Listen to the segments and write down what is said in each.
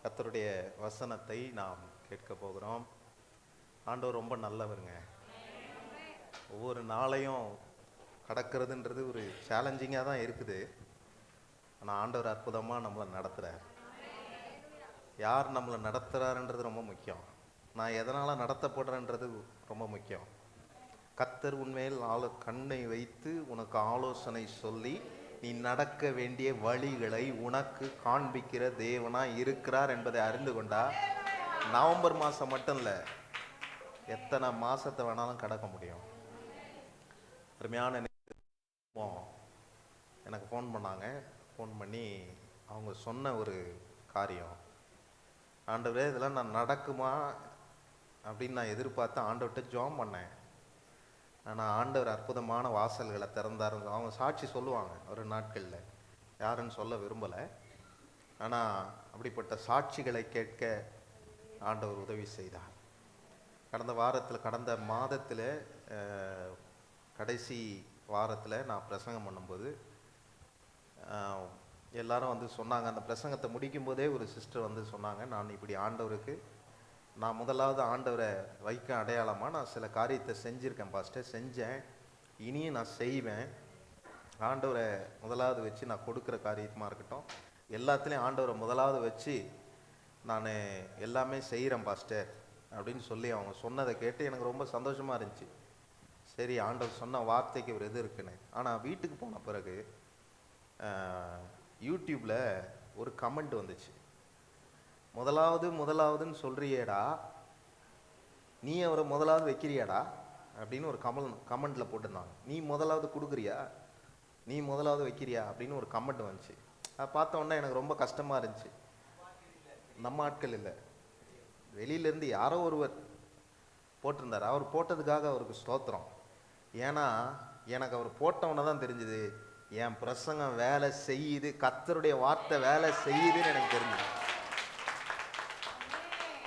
கர்த்தருடைய வசனத்தை நாம் கேட்க போகிறோம். ஆண்டவர் ரொம்ப நல்லவருங்க. ஒவ்வொரு நாளையும் கடக்கிறதுன்றது ஒரு சேலஞ்சிங்காக தான் இருக்குது. ஆனால் ஆண்டவர் அற்புதமாக நம்மளை நடத்துகிறார். யார் நம்மளை நடத்துகிறாருன்றது ரொம்ப முக்கியம். நான் எதனால் நடத்தப்படுறேன்றது ரொம்ப முக்கியம். கர்த்தர் உன்மேல் கண்ணை வைத்து உனக்கு ஆலோசனை சொல்லி நீ நடக்க வேண்டிய வழிகளை உனக்கு காண்பிக்கிற தேவனாக இருக்கிறார் என்பதை அறிந்து கொண்டா நவம்பர் மாதம் மட்டும் இல்லை, எத்தனை மாதத்தை வேணாலும் கடக்க முடியும். அருமையான எனக்கு ஃபோன் பண்ணாங்க. ஃபோன் பண்ணி அவங்க சொன்ன ஒரு காரியம், ஆண்டவரே இதெல்லாம் நான் நடக்குமா அப்படின்னு நான் எதிர்பார்த்து ஆண்டவர்கிட்ட ஜெபம் பண்ணேன். ஆனால் ஆண்டவர் அற்புதமான வாசல்களை திறந்தார். அவங்க சாட்சி சொல்லுவாங்க ஒரு நாட்களில், யாருன்னு சொல்ல விரும்பலை. ஆனால் அப்படிப்பட்ட சாட்சிகளை கேட்க ஆண்டவர் உதவி செய்தார். கடந்த மாதத்தில் கடைசி வாரத்தில் நான் பிரசங்கம் பண்ணும்போது எல்லாரும் வந்து சொன்னாங்க. அந்த பிரசங்கத்தை முடிக்கும்போதே ஒரு சிஸ்டர் வந்து சொன்னாங்க, நான் இப்படி ஆண்டவருக்கு நான் முதலாவது ஆண்டவரை வைக்க அடையாளமாக நான் சில காரியத்தை செஞ்சுருக்கேன் பாஸ்டர், செஞ்சேன், இனியும் நான் செய்வேன். ஆண்டவரை முதலாவது வச்சு நான் கொடுக்குற காரியமாக இருக்கட்டும், எல்லாத்துலேயும் ஆண்டவரை முதலாவது வச்சு நான் எல்லாமே செய்கிறேன் பாஸ்டர் அப்படின்னு சொல்லி அவங்க சொன்னதை கேட்டு எனக்கு ரொம்ப சந்தோஷமாக இருந்துச்சு. சரி, ஆண்டவர் சொன்ன வார்த்தைக்கு ஒரு இது இருக்குன்னு. ஆனால் வீட்டுக்கு போன பிறகு யூடியூப்பில் ஒரு கமெண்ட் வந்துச்சு, முதலாவதுன்னு சொல்கிறியேடா, நீ அவரை முதலாவது வைக்கிறியாடா அப்படின்னு ஒரு கமெண்டில் போட்டிருந்தாங்க. நீ முதலாவது கொடுக்குறியா, நீ முதலாவது வைக்கிறியா அப்படின்னு ஒரு கமெண்ட் வந்துச்சு. அதை பார்த்த உடனே எனக்கு ரொம்ப கஷ்டமாக இருந்துச்சு. நம்ம ஆட்கள் இல்லை, வெளியிலேருந்து யாரோ ஒருவர் போட்டிருந்தார். அவர் போட்டதுக்காக அவருக்கு ஸ்தோத்திரம். ஏன்னா எனக்கு அவர் போட்டவனை தான் தெரிஞ்சுது என் பிரசங்கம் வேலை செய்யுது, கர்த்தருடைய வார்த்தை வேலை செய்யுதுன்னு எனக்கு தெரிஞ்சுது.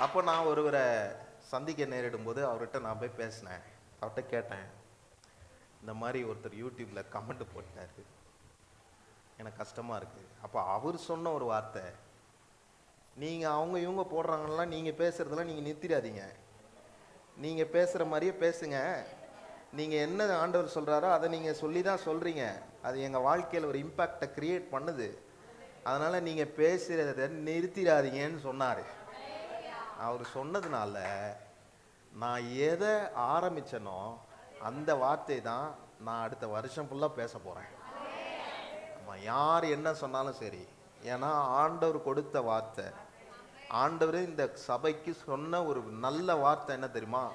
அப்போ நான் ஒருவரை சந்திக்க நேரிடும் போது அவர்கிட்ட நான் போய் பேசினேன். அவர்கிட்ட கேட்டேன், இந்த மாதிரி ஒருத்தர் யூடியூப்பில் கமெண்ட் போட்டார், எனக்கு கஷ்டமாக இருக்குது. அப்போ அவர் சொன்ன ஒரு வார்த்தை, நீங்கள் அவங்க இவங்க போடுறாங்கலாம் நீங்கள் பேசுகிறதெல்லாம் நீங்கள் நிறுத்திடாதீங்க, நீங்கள் பேசுகிற மாதிரியே பேசுங்க, நீங்கள் என்ன ஆண்டவர் சொல்கிறாரோ அதை நீங்கள் சொல்லி தான் சொல்கிறீங்க, அது எங்கள் வாழ்க்கையில் ஒரு இம்பேக்டை க்ரியேட் பண்ணுது, அதனால் நீங்கள் பேசுகிறத நிறுத்திடாதீங்கன்னு சொன்னார். அவர் சொன்னதுனால நான் எதை ஆரம்பித்தனோ அந்த வார்த்தை தான் நான் அடுத்த வருஷம் ஃபுல்லாக பேச போகிறேன். ஆமாம், யார் என்ன சொன்னாலும் சரி. ஏன்னா ஆண்டவர் கொடுத்த வார்த்தை, ஆண்டவர் இந்த சபைக்கு சொன்ன ஒரு நல்ல வார்த்தை என்ன தெரியுமா,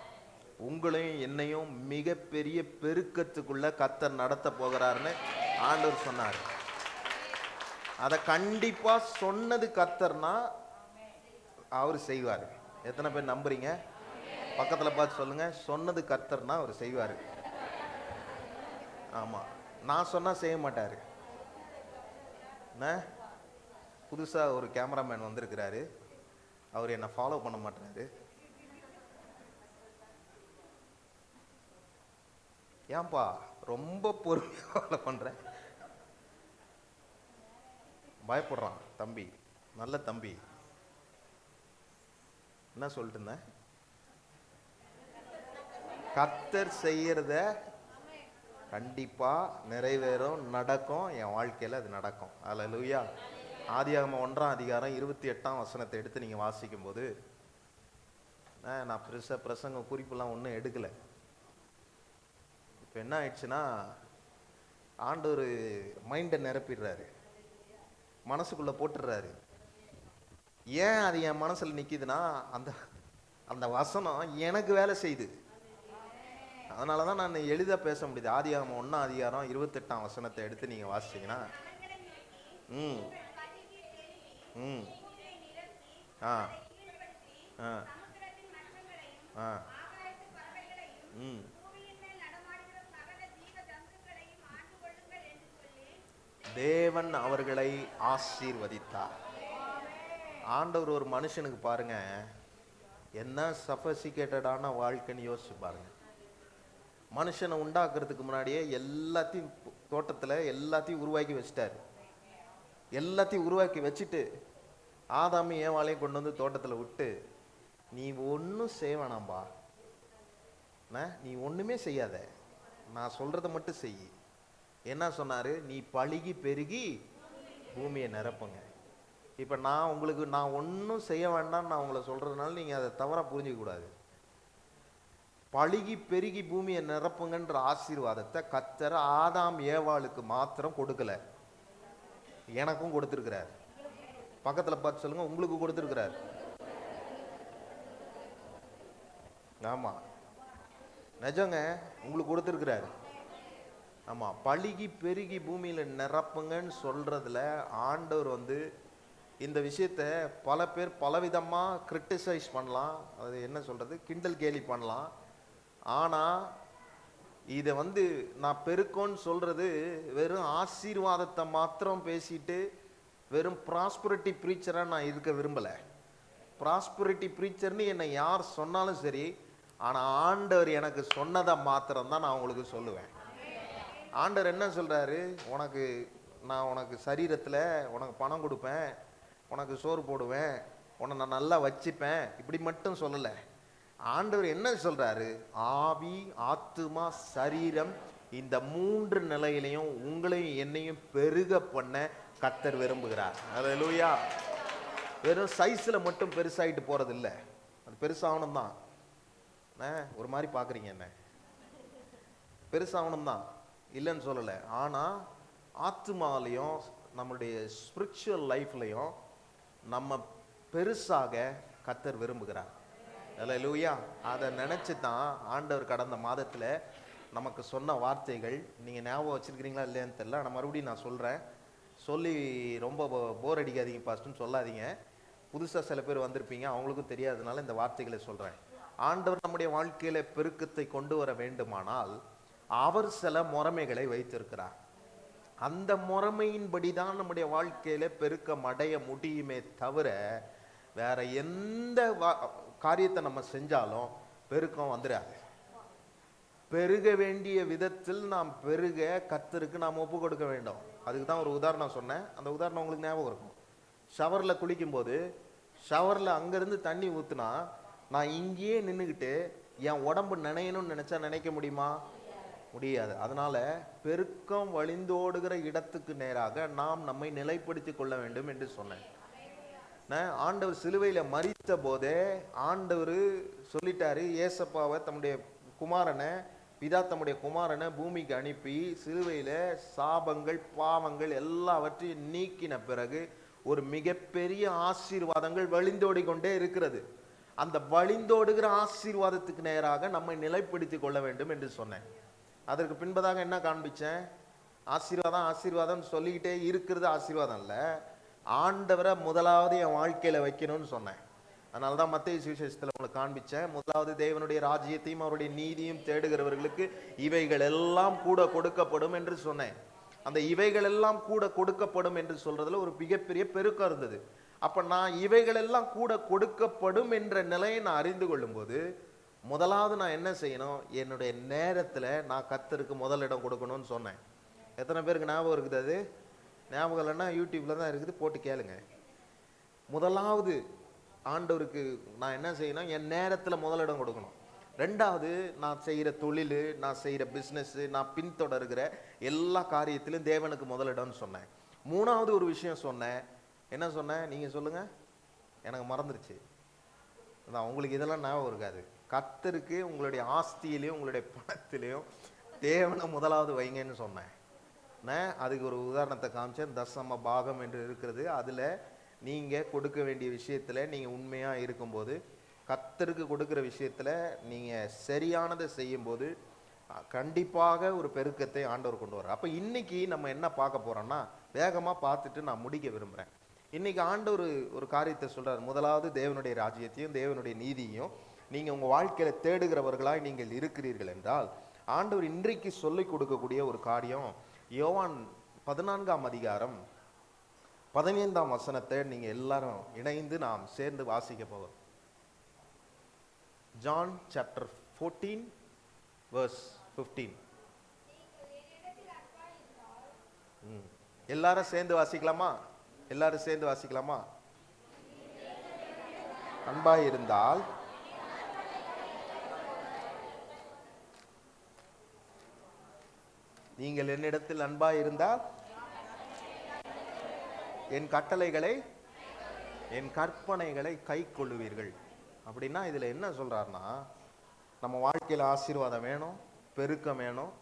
உங்களையும் என்னையும் மிகப்பெரிய பெருக்கத்துக்குள்ள கர்த்தர் நடத்த போகிறாருன்னு ஆண்டவர் சொன்னார். அதை கண்டிப்பாக சொன்னது கர்த்தர்னா அவர் செய்வார். எத்தனை பேர் நம்புறீங்க? பக்கத்தில் பார்த்து சொல்லுங்க, சொன்னது கர்த்தர்னா அவர் செய்வார். ஆமாம், நான் சொன்னால் செய்ய மாட்டார். புதுசாக ஒரு கேமராமேன் வந்திருக்கிறாரு, அவர் என்னை ஃபாலோ பண்ண மாட்டாரு. ஏன்பா ரொம்ப பொறுமையாக ஃபாலோ பண்ணுறேன்? பயப்படுறான் தம்பி, நல்ல தம்பி. என்ன சொல்லிட்டு இருந்தேன்? கர்த்தர் செய்யறத கண்டிப்பா நிறைவேறும், நடக்கும், என் வாழ்க்கையில் அது நடக்கும். அல்லேலூயா. ஆதியாகமம் 1:28 எடுத்து நீங்கள் வாசிக்கும் போது, நான் பிரசங்க குறிப்பெல்லாம் ஒன்றும் எடுக்கலை. இப்போ என்ன ஆயிடுச்சுன்னா, ஆண்டவர் மைண்டை நிரப்பிடுறாரு, மனசுக்குள்ளே போட்டுடுறாரு. ஏன் அது என் மனசில் நிற்கிதுன்னா, அந்த அந்த வசனம் எனக்கு வேலை செய்யுது. அதனால தான் நான் எளிதாக பேச முடியுது. ஆதியாகமம் 1:28 எடுத்து நீங்கள் வாசிச்சிங்கன்னா, ஆ ஆ ஆ தேவன் அவர்களை ஆசீர்வதித்தார். ஆண்டவர் ஒரு மனுஷனுக்கு பாருங்க என்ன சஃபசிகேட்டடான வாழ்க்கைன்னு யோசிச்சு பாருங்க. மனுஷனை உண்டாக்குறதுக்கு முன்னாடியே எல்லாத்தையும் தோட்டத்தில் எல்லாத்தையும் உருவாக்கி வச்சிட்டாரு. எல்லாத்தையும் உருவாக்கி வச்சுட்டு ஆதாமி ஏவாளையும் கொண்டு வந்து தோட்டத்தில் விட்டு, நீ ஒன்றும் செய்ய வேணாம்பா, நீ ஒன்றுமே செய்யாத, நான் சொல்கிறத மட்டும் செய். என்ன சொன்னார்? நீ பழுகி பெருகி பூமியை நிரப்புங்க. இப்போ நான் ஒன்றும் செய்ய வேண்டாம்னு நான் உங்களை சொல்கிறதுனால நீங்கள் அதை தவறாக புரிஞ்சிக்க கூடாது. பழுகி பெருகி பூமியை நிரப்புங்கன்ற ஆசீர்வாதத்தை கர்த்தர் ஆதாம் ஏவாளுக்கு மாத்திரம் கொடுக்கல, எனக்கும் கொடுத்துருக்கிறார். பக்கத்தில் பார்த்து சொல்லுங்க, உங்களுக்கு கொடுத்துருக்கிறார். ஆமாம், நிஜங்க, உங்களுக்கு கொடுத்துருக்கிறாரு. ஆமாம், பழுகி பெருகி பூமியில் நிரப்புங்கன்னு சொல்கிறதுல ஆண்டவர் இந்த விஷயத்தை பல பேர் பலவிதமாக கிரிட்டிசைஸ் பண்ணலாம், அது என்ன சொல்கிறது, கிண்டல் கேலி பண்ணலாம். ஆனால் இதை நான் பெருக்கோன்னு சொல்கிறது வெறும் ஆசீர்வாதத்தை மாத்திரம் பேசிட்டு வெறும் ப்ராஸ்பரிட்டி ப்ரீச்சராக நான் இருக்க விரும்பலை. ப்ராஸ்பரிட்டி ப்ரீச்சர்னு என்னை யார் சொன்னாலும் சரி, ஆனால் ஆண்டவர் எனக்கு சொன்னதை மாத்திரம்தான் நான் உங்களுக்கு சொல்லுவேன். ஆண்டவர் என்ன சொல்கிறாரு? நான் உனக்கு சரீரத்தில் உனக்கு பணம் கொடுப்பேன், உனக்கு சோறு போடுவேன், உன்னை நான் நல்லா வச்சுப்பேன், இப்படி மட்டும் சொல்லலை. ஆண்டவர் என்ன சொல்கிறாரு? ஆவி, ஆத்துமா, சரீரம், இந்த 3 நிலையிலையும் உங்களையும் என்னையும் பெருக பண்ண கர்த்தர் விரும்புகிறார். அல்லேலூயா. வெறும் சைஸில் மட்டும் பெருசாகிட்டு போகிறது இல்லை, அது பெருசாகணும் தான். ஒரு மாதிரி பார்க்குறீங்க என்ன, பெருசாகணும் தான், இல்லைன்னு சொல்லலை. ஆனால் ஆத்துமாலையும் நம்மளுடைய ஸ்பிரிச்சுவல் லைஃப்லையும் நம்ம பெருசாக கர்த்தர் விரும்புகிறார். அல்லேலூயா. அதை நினச்சி தான் ஆண்டவர் கடந்த மாதத்தில் நமக்கு சொன்ன வார்த்தைகள் நீங்கள் ஞாபகம் வச்சுருக்கிறீங்களா இல்லையான்னு தெரியல. ஆனால் மறுபடியும் நான் சொல்கிறேன், சொல்லி ரொம்ப போர் அடிக்காதீங்க பாஸ்ட்டுன்னு சொல்லாதீங்க. புதுசாக சில பேர் வந்திருப்பீங்க, அவங்களுக்கும் தெரியாததுனால இந்த வார்த்தைகளை சொல்கிறேன். ஆண்டவர் நம்முடைய வாழ்க்கையில் பெருக்கத்தை கொண்டு வர வேண்டுமானால் அவர் சில முறைமைகளை வைத்திருக்கிறார். அந்த முறைமையின்படி தான் நம்முடைய வாழ்க்கையில் பெருக்கம் அடைய முடியுமே தவிர வேற எந்த காரியத்தை நம்ம செஞ்சாலும் பெருக்கம் வந்துடாது. பெருக வேண்டிய விதத்தில் நாம் பெருக கர்த்தருக்கு நாம் ஒப்பு கொடுக்க வேண்டும். அதுக்கு தான் ஒரு உதாரணம் சொன்னேன், அந்த உதாரணம் உங்களுக்கு ஞாபகம் இருக்கும். ஷவரில் குளிக்கும்போது ஷவரில் அங்கேருந்து தண்ணி ஊற்றுனா நான் இங்கேயே நின்றுக்கிட்டு என் உடம்பு நினையணும்னு நினச்சா நினைக்க முடியுமா? முடியாது. அதனால் பெருக்கம் வழிந்தோடுகிற இடத்துக்கு நேராக நாம் நம்மை நிலைப்படுத்தி கொள்ள வேண்டும் என்று சொன்னேன். ஆண்டவர் சிலுவையில் மரித்த போதே ஆண்டவர் சொல்லிட்டாரு, ஏசப்பாவை தம்முடைய குமாரனை, பிதா தம்முடைய குமாரனை பூமிக்கு அனுப்பி சிலுவையில் சாபங்கள் பாவங்கள் எல்லாவற்றையும் நீக்கின பிறகு ஒரு மிகப்பெரிய ஆசீர்வாதங்கள் வழிந்தோடி கொண்டே இருக்கிறது. அந்த வழிந்தோடுகிற ஆசீர்வாதத்துக்கு நேராக நம்மை நிலைப்படுத்தி கொள்ள வேண்டும் என்று சொன்னேன். அதற்கு பின்பதாக என்ன காண்பிச்சேன்? ஆசீர்வாதம் ஆசீர்வாதம் சொல்லிக்கிட்டே இருக்கிறது ஆசீர்வாதம் இல்லை, ஆண்டவரை முதலாவது என் வாழ்க்கையில் வைக்கணும்னு சொன்னேன். அதனால தான் மத்தேயு சுவிசேஷத்தில் உங்களுக்கு காண்பிச்சேன், முதலாவது தேவனுடைய ராஜ்யத்தையும் அவருடைய நீதியும் தேடுகிறவர்களுக்கு இவைகள் எல்லாம் கூட கொடுக்கப்படும் என்று சொன்னேன். அந்த இவைகள் எல்லாம் கூட கொடுக்கப்படும் என்று சொல்றதுல ஒரு மிகப்பெரிய பெருக்கம் இருந்தது. அப்ப நான் இவைகள் எல்லாம் கூட கொடுக்கப்படும் என்ற நிலையை நான் அறிந்து கொள்ளும் போது முதலாவது நான் என்ன செய்யணும்? என்னுடைய நேரத்தில் நான் கர்த்தருக்கு முதலிடம் கொடுக்கணும்னு சொன்னேன். எத்தனை பேருக்கு ஞாபகம் இருக்குது? அது ஞாபகம் இல்லைன்னா யூடியூப்ல தான் இருக்குது, போட்டு கேளுங்க. முதலாவது ஆண்டவருக்கு நான் என்ன செய்யணும்? என் நேரத்தில் முதலிடம் கொடுக்கணும். ரெண்டாவது, நான் செய்கிற தொழில், நான் செய்கிற பிஸ்னஸ்ஸு, நான் பின்தொடர்கிற எல்லா காரியத்திலும் தேவனுக்கு முதலிடம்னு சொன்னேன். மூணாவது ஒரு விஷயம் சொன்னேன். என்ன சொன்னேன்? நீங்கள் சொல்லுங்கள், எனக்கு மறந்துருச்சு. அதான் உங்களுக்கு இதெல்லாம் ஞாபகம் இருக்காது. கர்த்தருக்கு உங்களுடைய ஆஸ்தியிலையும் உங்களுடைய பணத்திலையும் தேவனை முதலாவது வைங்கன்னு சொன்னேன். அதுக்கு ஒரு உதாரணத்தை காமிச்சேன். தசம பாகம் என்று இருக்கிறது. அதில் நீங்கள் கொடுக்க வேண்டிய விஷயத்தில் நீங்கள் உண்மையாக இருக்கும்போது, கர்த்தருக்கு கொடுக்குற விஷயத்தில் நீங்கள் சரியானதை செய்யும்போது கண்டிப்பாக ஒரு பெருக்கத்தை ஆண்டவர் கொண்டு வர்றார். அப்போ இன்னைக்கு நம்ம என்ன பார்க்க போகிறோம்னா, வேகமாக பார்த்துட்டு நான் முடிக்க விரும்புகிறேன். இன்னைக்கு ஆண்டவர் ஒரு காரியத்தை சொல்கிறார். முதலாவது தேவனுடைய ராஜ்யத்தையும் தேவனுடைய நீதியையும் நீங்கள் உங்கள் வாழ்க்கையில் தேடுகிறவர்களாய் நீங்கள் இருக்கிறீர்கள் என்றால், ஆண்டவர் இன்றைக்கு சொல்லிக் கொடுக்கக்கூடிய ஒரு காரியம், யோவான் 14ஆம் அதிகாரம் 15ஆம் வசனத்தை நீங்கள் எல்லாரும் இணைந்து நாம் சேர்ந்து வாசிக்க போகிறோம். John chapter 14 verse 15. எல்லாரும் சேர்ந்து வாசிக்கலாமா? எல்லாரும் சேர்ந்து வாசிக்கலாமா? அன்பாய் இருந்தால் நீங்கள் என்னிடத்தில் அன்பாய் இருந்தால் என் கட்டளைகளை என் கற்பனைகளை கை கொள்ளுவீர்கள். அப்படின்னா இதுல என்ன சொல்றாருன்னா, நம்ம வாழ்க்கையில ஆசீர்வாதம் வேணும், பெருக்கம் வேணும்.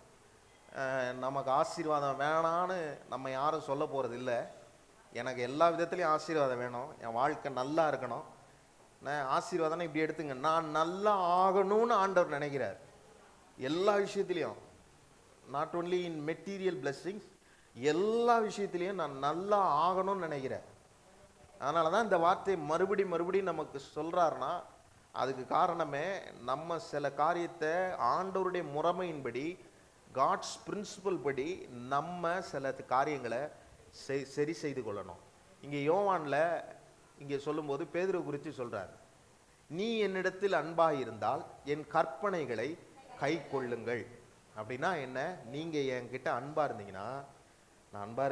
நமக்கு ஆசீர்வாதம் வேணான்னு நம்ம யாரும் சொல்ல போறது இல்லை. எனக்கு எல்லா விதத்துலையும் ஆசீர்வாதம் வேணும், என் வாழ்க்கை நல்லா இருக்கணும். நான் ஆசீர்வாதம் இப்படி எடுத்துங்க, நான் நல்லா ஆகணும்னு ஆண்டவர் நினைக்கிறார் எல்லா விஷயத்திலையும். Not only in material blessings, எல்லா விஷயத்திலையும் நான் நல்லா ஆகணும்னு நினைக்கிறேன். அதனால தான் இந்த வார்த்தையை மறுபடியும் நமக்கு சொல்றாருன்னா, அதுக்கு காரணமே நம்ம சில காரியத்தை ஆண்டவருடைய முறைமையின்படி, காட்ஸ் பிரின்சிபல் படி நம்ம சில காரியங்களை சரி செய்து கொள்ளணும். இங்கே யோவான்ல இங்கே சொல்லும்போது பேதுரு குறித்து சொல்றார், நீ என்னிடத்தில் அன்பாக இருந்தால் என் கற்பனைகளை கை கொள்ளுங்கள். அப்படின்னா என்ன? நீங்க என்கிட்ட அன்பா இருந்தீங்கன்னா, நான் அன்பா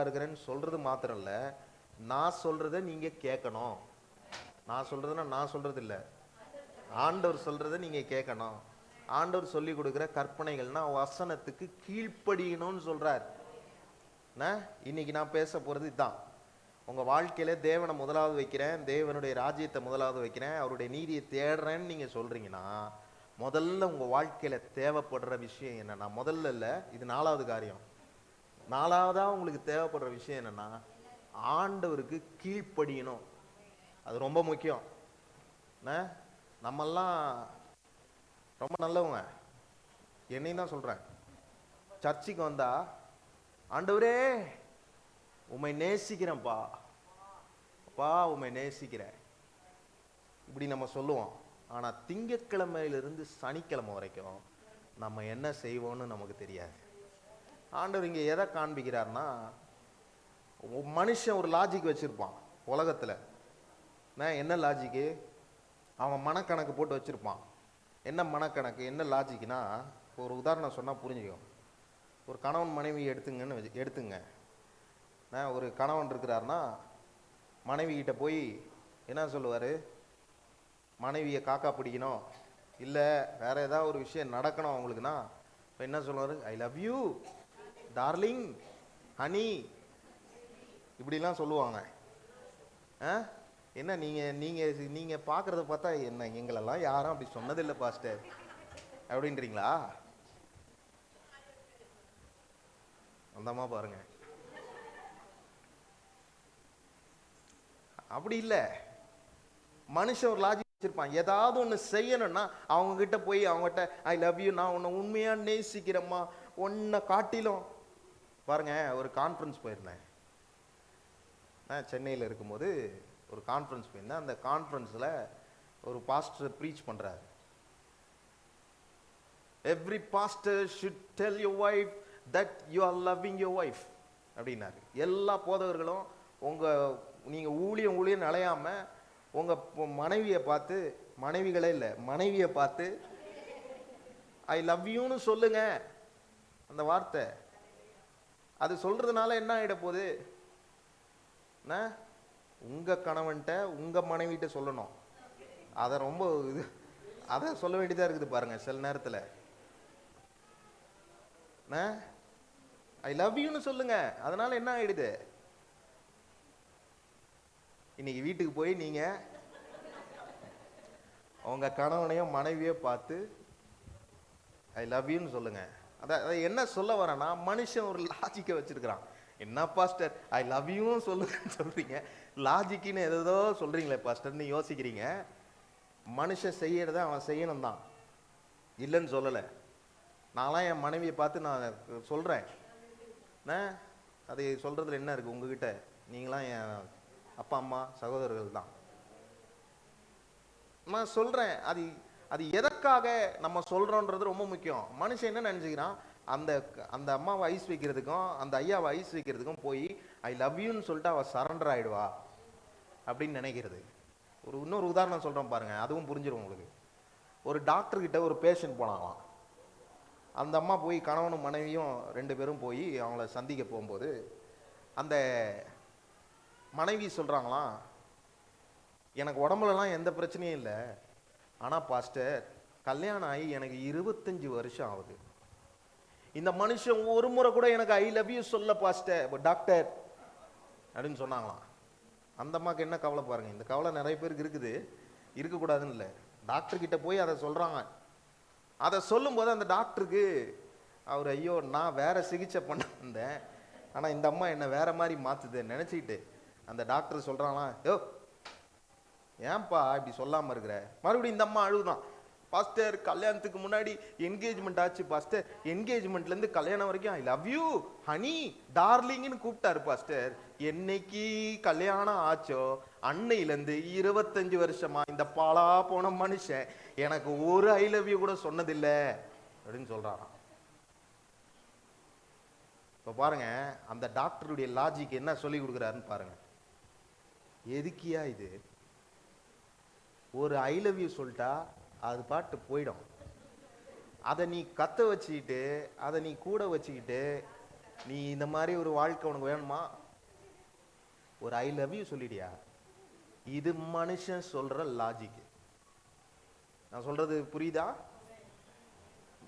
இருக்கிறேன்னு சொல்றது மாத்திரம் இல்லை, நான் சொல்றத நீங்க கேட்கணும். நான் சொல்றதுன்னா நான் சொல்றது இல்லை, ஆண்டவர் சொல்றத நீங்க கேட்கணும். ஆண்டவர் சொல்லி கொடுக்குற கற்பனைகள்னா வசனத்துக்கு கீழ்ப்படியணும்னு சொல்றார். இன்னைக்கு நான் பேச போறது இதுதான். உங்க வாழ்க்கையில தேவனை முதலாவது வைக்கிறேன், தேவனுடைய ராஜ்யத்தை முதலாவது வைக்கிறேன், அவருடைய நீதியை தேடுறேன்னு நீங்க சொல்றீங்கன்னா, முதல்ல உங்க வாழ்க்கையில தேவைப்படுற விஷயம் என்னன்னா, முதல்ல இல்ல, இது நாலாவது காரியம். நாலாவதா உங்களுக்கு தேவைப்படுற விஷயம் என்னன்னா, ஆண்டவருக்கு கீழ்ப்படியணும். அது ரொம்ப முக்கியம். நம்மெல்லாம் ரொம்ப நல்லவங்க, என்னையும் தான் சொல்றேன். சர்ச்சுக்கு வந்தா, ஆண்டவரே உம்மை நேசிக்கிறேன்ப்பா, அப்பா உம்மை நேசிக்கிறேன், இப்படி நம்ம சொல்லுவோம். ஆனா திங்கட்கிழமையிலிருந்து சனிக்கிழமை வரைக்கும் நம்ம என்ன செய்வோம்னு நமக்கு தெரியாது. ஆண்டவர் இங்க எதை காண்பிக்கிறார்னா, மனுஷன் ஒரு லாஜிக் வச்சிருப்பான் உலகத்துல. என்ன லாஜிக்கு? அவன் மனக்கணக்கு போட்டு வச்சிருப்பான். என்ன மனக்கணக்கு, என்ன லாஜிக்னா, ஒரு உதாரணம் சொன்னா புரிஞ்சுக்கும். ஒரு கணவன் மனைவி எடுத்துங்க. ஒரு கணவன் இருக்கிறாருன்னா, மனைவி கிட்ட போய் என்ன சொல்லுவாரு? மனைவியை காக்கா பிடிக்கணும், இல்லை வேற ஏதாவது ஒரு விஷயம் நடக்கணும் அவங்களுக்குன்னா என்ன சொல்லுவாரு? I love you darling, honey, இப்படிலாம் சொல்லுவாங்க. என்ன நீங்க நீங்க நீங்க பாக்குறத பார்த்தா என்ன எங்களெல்லாம் யாரும் அப்படி சொன்னதில்லை பாஸ்டர் அப்படின்றீங்களா? அந்தமா பாருங்க, அப்படி இல்லை. மனுஷன் ஒரு லாஜிக் வச்சிருப்பான். ஏதாவது ஒன்று செய்யணும்னா அவங்க கிட்ட போய் அவங்ககிட்ட ஐ லவ் யூ, நான் உன்னை உண்மையா நேசிக்கிறேம்மா, உன்னை காட்டிலும். பாருங்க, ஒரு கான்ஃபரன்ஸ் போயிருந்தேன். சென்னையில் இருக்கும்போது ஒரு கான்ஃபரன்ஸ் போயிருந்தேன். அந்த கான்ஃபரன்ஸில் ஒரு பாஸ்டர் ப்ரீச் பண்ணுறாரு. Every pastor should tell your wife that you are loving your wife அப்படின்னாரு. எல்லா போதவர்களும் நீங்கள் ஊழியம் அலையாம உங்க மனைவியை பார்த்து, மனைவிகளே இல்லை மனைவியை பார்த்து ஐ லவ் யூன்னு சொல்லுங்க. அந்த வார்த்தை அது சொல்றதுனால என்ன ஆயிட போகுது? உங்க கணவன்கிட்ட உங்க மனைவிட்ட சொல்லணும். அதை ரொம்ப அதை சொல்ல வேண்டியதா இருக்குது பாருங்க சில நேரத்தில். ஐ லவ் யூன்னு சொல்லுங்க. அதனால என்ன ஆயிடுது? இன்னைக்கு வீட்டுக்கு போய் நீங்க உங்க கணவனையும் மனைவியோ பார்த்து ஐ லவ் யூன்னு சொல்லுங்க. அதை என்ன சொல்ல வரேன்னா, மனுஷன் ஒரு லாஜிக்கை வச்சிருக்கிறான். என்ன பாஸ்டர் ஐ லவ் யூன்னு சொல்லுங்கன்னு சொல்றீங்க, லாஜிக்குன்னு ஏதோ சொல்றீங்களே பாஸ்டர்னு யோசிக்கிறீங்க. மனுஷன் செய்யறத அவன் செய்யணும் தான், இல்லைன்னு சொல்லலை. நான்லாம் என் மனைவியை பார்த்து நான் சொல்றேன். அது சொல்றதுல என்ன இருக்கு? உங்ககிட்ட நீங்களாம் என் அப்பா அம்மா சகோதரர்கள் தான். நான் சொல்றேன், அது எதற்காக நம்ம சொல்றோன்றது ரொம்ப முக்கியம். மனுஷன் என்ன நினைச்சுக்கிறான், அந்த அம்மாவை ஐஸ் வைக்கிறதுக்கும் அந்த ஐயாவை ஐஸ் வைக்கிறதுக்கும் போய் ஐ லவ் யூன்னு சொல்லிட்டு அவ சரண்டர் ஆயிடுவா அப்படின்னு நினைக்கிறது. இன்னொரு உதாரணம் சொல்றேன் பாருங்க, அதுவும் புரிஞ்சிடும் உங்களுக்கு. ஒரு டாக்டர் கிட்ட ஒரு பேஷண்ட் போனாங்களாம். அந்த அம்மா போய் கணவனும் மனைவியும் 2 பேரும் போய் அவங்கள சந்திக்க போகும்போது அந்த மனைவி சொல்றாங்களாம், எனக்கு உடம்புலலாம் எந்த பிரச்சனையும் இல்லை. ஆனால் பாஸ்டர், கல்யாணம் ஆகி எனக்கு 25 வருஷம் ஆகுது. இந்த மனுஷன் ஒரு முறை கூட எனக்கு ஐ லவ் யூ சொல்ல பாஸ்டர் டாக்டர் அப்படின்னு சொன்னாங்களாம். அந்த அம்மாவுக்கு என்ன கவலை பாருங்க. இந்த கவலை நிறைய பேருக்கு இருக்குது, இருக்கக்கூடாதுன்னு இல்லை. டாக்டர் கிட்ட போய் அதை சொல்றாங்க. அதை சொல்லும்போது அந்த டாக்டருக்கு அவர், ஐயோ நான் வேற சிகிச்சை பண்ண வந்தேன், ஆனால் இந்த அம்மா என்ன வேற மாதிரி மாத்துது நினைச்சிட்டு அந்த டாக்டர் சொல்றாங்களாம், யோ ஏன்பா இப்படி சொல்லாம இருக்கிற. மறுபடியும் இந்த அம்மா அழுதுதான், பாஸ்டர் கல்யாணத்துக்கு முன்னாடி என்கேஜ்மெண்ட் ஆச்சு பாஸ்டர், என்கேஜ்மெண்ட்ல இருந்து கல்யாணம் வரைக்கும் ஐ லவ் யூ ஹனி டார்லிங்னு கூப்பிட்டாரு பாஸ்டர். என்னைக்கு கல்யாணம் ஆச்சோ அன்னையிலேருந்து 25 வருஷமா இந்த பாலா போன மனுஷன் எனக்கு ஒரு ஐ லவ் யூ கூட சொன்னதில்லை அப்படின்னு சொல்றாராம். இப்ப பாருங்க, அந்த டாக்டருடைய லாஜிக் என்ன சொல்லி கொடுக்குறாருன்னு பாருங்க. எதுக்கியா இது, ஒரு ஐ லவ் யூ சொல்லிட்டா அது பாட்டு போயிடும். அதை நீ கத்த வச்சுக்கிட்டு, அதை நீ கூட வச்சுக்கிட்டு, நீ இந்த மாதிரி ஒரு வாழ்க்கை உனக்கு வேணுமா? ஒரு ஐ லவ் யூ சொல்லிடியா? இது மனுஷன் சொல்ற லாஜிக். நான் சொல்றது புரியுதா?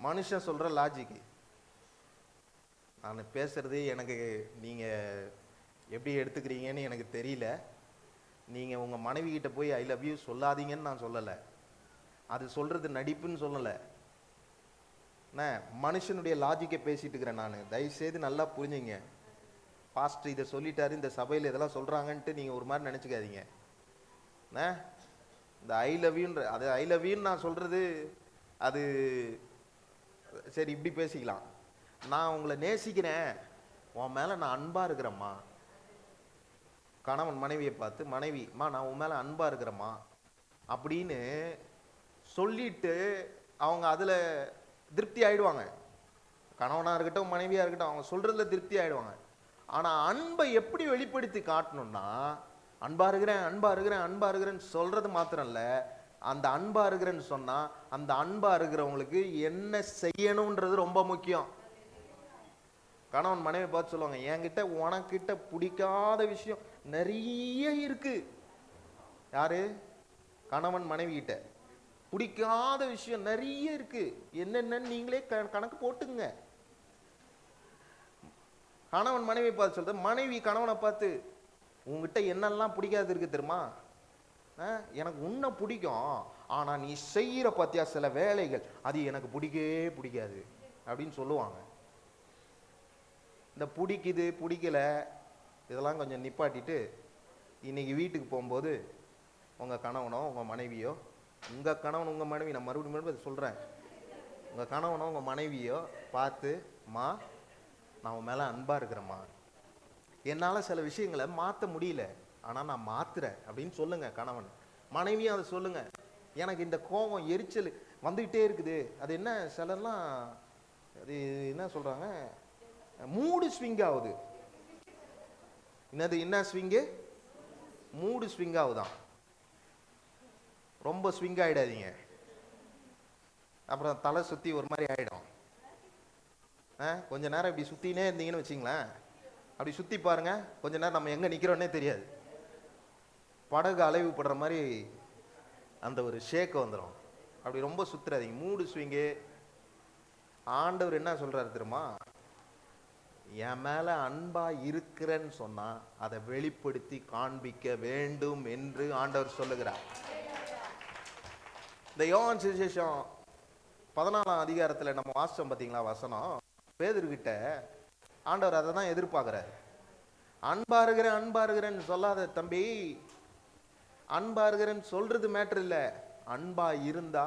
மனுஷன் சொல்ற லாஜிக். நான் பேசுறது எனக்கு நீங்க எப்படி எடுத்துக்கிறீங்கன்னு எனக்கு தெரியல. நீங்க உங்க மனைவி கிட்ட போய் ஐ லவ் யூ சொல்லாதீங்கன்னு நான் சொல்லலை. அது சொல்றது நடிப்புன்னு சொல்லலை. மனுஷனுடைய லாஜிக்கை பேசிட்டு இருக்கிறேன் நான். தயவுசெய்து நல்லா புரிஞ்சுங்க. பாஸ்டர் இதை சொல்லிட்டாரு, இந்த சபையில் இதெல்லாம் சொல்றாங்கன்ட்டு நீங்க ஒரு மாதிரி நினைச்சுக்காதீங்க. இந்த ஐ லவ் யூன்ற, அது ஐ லவ் யூன்னு நான் சொல்றது, அது சரி இப்படி பேசிக்கலாம். நான் உங்களை நேசிக்கிறேன், உன் மேல நான் அன்பா இருக்கிறேம்மா. கணவன் மனைவியை பார்த்து, மனைவிமா நான் உன் மேல அன்பா இருக்கிறேம்மா அப்படின்னு சொல்லிட்டு அவங்க அதுல திருப்தி ஆயிடுவாங்க. கணவனா இருக்கட்டும் மனைவியா இருக்கட்டும், அவங்க சொல்றதுல திருப்தி ஆயிடுவாங்க. ஆனா அன்பை எப்படி வெளிப்படுத்தி காட்டணும்னா, அன்பா இருக்கிறேன் அன்பா இருக்கிறேன் அன்பா இருக்கிறேன்னு சொல்றது மாத்திரம் இல்ல, அந்த அன்பா இருக்கிறேன்னு சொன்னா அந்த அன்பா இருக்கிறவங்களுக்கு என்ன செய்யணும்ன்றது ரொம்ப முக்கியம். கணவன் மனைவி பார்த்து சொல்லுவாங்க, என்கிட்ட உனக்கிட்ட பிடிக்காத விஷயம் நிறைய இருக்கு. யாரு? கணவன் மனைவி கிட்ட பிடிக்காத விஷயம் நிறைய இருக்கு. என்னென்னு நீங்களே கணக்கு போட்டுங்க. கணவன் மனைவி பார்த்து சொல்றது, மனைவி கணவனை பார்த்து, உங்ககிட்ட என்னெல்லாம் பிடிக்காது இருக்கு தெரியுமா? எனக்கு உன்னை பிடிக்கும், ஆனா நீ செய்யற பத்தியா சில வேலைகள் அது எனக்கு பிடிக்கவே பிடிக்காது அப்படின்னு சொல்லுவாங்க. இந்த பிடிக்குது பிடிக்கல இதெல்லாம் கொஞ்சம் நிப்பாட்டிட்டு, இன்னைக்கு வீட்டுக்கு போகும்போது உங்க கணவனோ உங்க மனைவியோ, உங்க கணவன் உங்க மனைவி, நான் மறுபடியும் சொல்றேன், உங்க கணவனோ உங்க மனைவியோ பார்த்து, மா நான் உன் மேல அன்பா இருக்கிறேம்மா, என்னால சில விஷயங்களை மாற்ற முடியல ஆனா நான் மாத்துறேன் அப்படின்னு சொல்லுங்க. கணவன் மனைவியும் அதை சொல்லுங்க. எனக்கு இந்த கோபம் எரிச்சல் வந்துகிட்டே இருக்குது, அது என்ன சிலர்லாம் அது என்ன சொல்றாங்க, மூடு ஸ்விங் ஆகுது. என்னது என்ன ஸ்விங்கு? மூடு ஸ்விங் ஆகுதான். ரொம்ப ஸ்விங் ஆயிடாதீங்க, அப்புறம் தலை சுத்தி ஒரு மாதிரி ஆயிடும். கொஞ்ச நேரம் இப்படி சுத்தினே இருந்தீங்கன்னு வச்சுங்களேன், அப்படி சுத்தி பாருங்க, கொஞ்ச நேரம் நம்ம எங்க நிக்கிறோன்னே தெரியாது. படகு அலைவு படுற மாதிரி அந்த ஒரு ஷேக் வந்துடும். அப்படி ரொம்ப சுத்துறாதீங்க, மூடு ஸ்விங்கு. ஆண்டவர் என்ன சொல்றாரு தெரியுமா? என் மேல அன்பா இருக்கிறேன்னு சொன்னா அதை வெளிப்படுத்தி காண்பிக்க வேண்டும் என்று ஆண்டவர் சொல்லுகிறார். இந்த யோவான் சுவிசேஷம் 14ஆம் அதிகாரத்துல நம்ம வாசிச்சோம் பாத்தீங்களா வசனம், பேதுருகிட்ட ஆண்டவர் அதை தான் எதிர்பார்க்கிறார். அன்பா இருக்கிறேன் அன்பா இருக்கிறேன்னு சொல்லாத தம்பி, அன்பா இருக்கிறேன்னு சொல்றது மேட்டர் இல்ல, அன்பா இருந்தா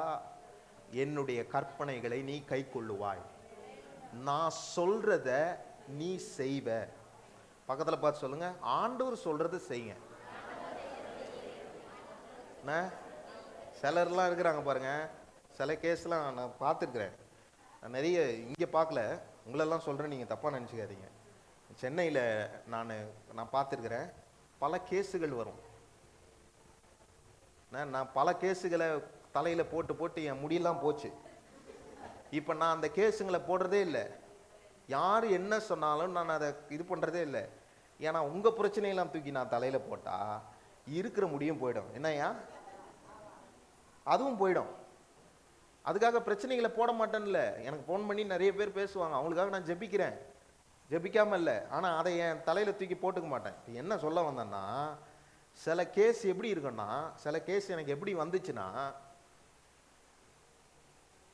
என்னுடைய கற்பனைகளை நீ கை கொள்ளுவாய், நான் சொல்றத நீ செய்வ. பக்கத்துல பார்த்து சொல்லுங்க, ஆண்டவர் சொல்றது செய்யுங்க. சிலர்லாம் இருக்கிறாங்க பாருங்க, சில கேஸ்லாம் நான் பார்த்துருக்குறேன், நான் நிறைய இங்கே பார்க்கல, உங்களெல்லாம் சொல்கிறேன், நீங்கள் தப்பாக நினச்சிக்காதீங்க. சென்னையில் நான் பார்த்துருக்குறேன், பல கேஸுகள் வரும். நான் பல கேஸுகளை தலையில் போட்டு போட்டு என் முடியெல்லாம் போச்சு. இப்போ நான் அந்த கேஸுங்களை போடுறதே இல்லை, யார் என்ன சொன்னாலும் நான் அதை இது பண்ணுறதே இல்லை. ஏன்னா உங்கள் பிரச்சனையெல்லாம் தூக்கி நான் தலையில் போட்டால் இருக்கிற முடியும் போயிடும். என்னையா? அதுவும் போயிடும். அதுக்காக பிரச்சனைகளை போட மாட்டேன்ல. எனக்கு ஃபோன் பண்ணி நிறைய பேர் பேசுவாங்க, அவங்களுக்காக நான் ஜெபிக்கிறேன், ஜெபிக்காம இல்லை. ஆனால் அதை என் தலையில் தூக்கி போட்டுக்க மாட்டேன். என்ன சொல்ல வந்தேன்னா, சில கேஸ் எப்படி இருக்குன்னா, சில கேஸ் எனக்கு எப்படி வந்துச்சுன்னா,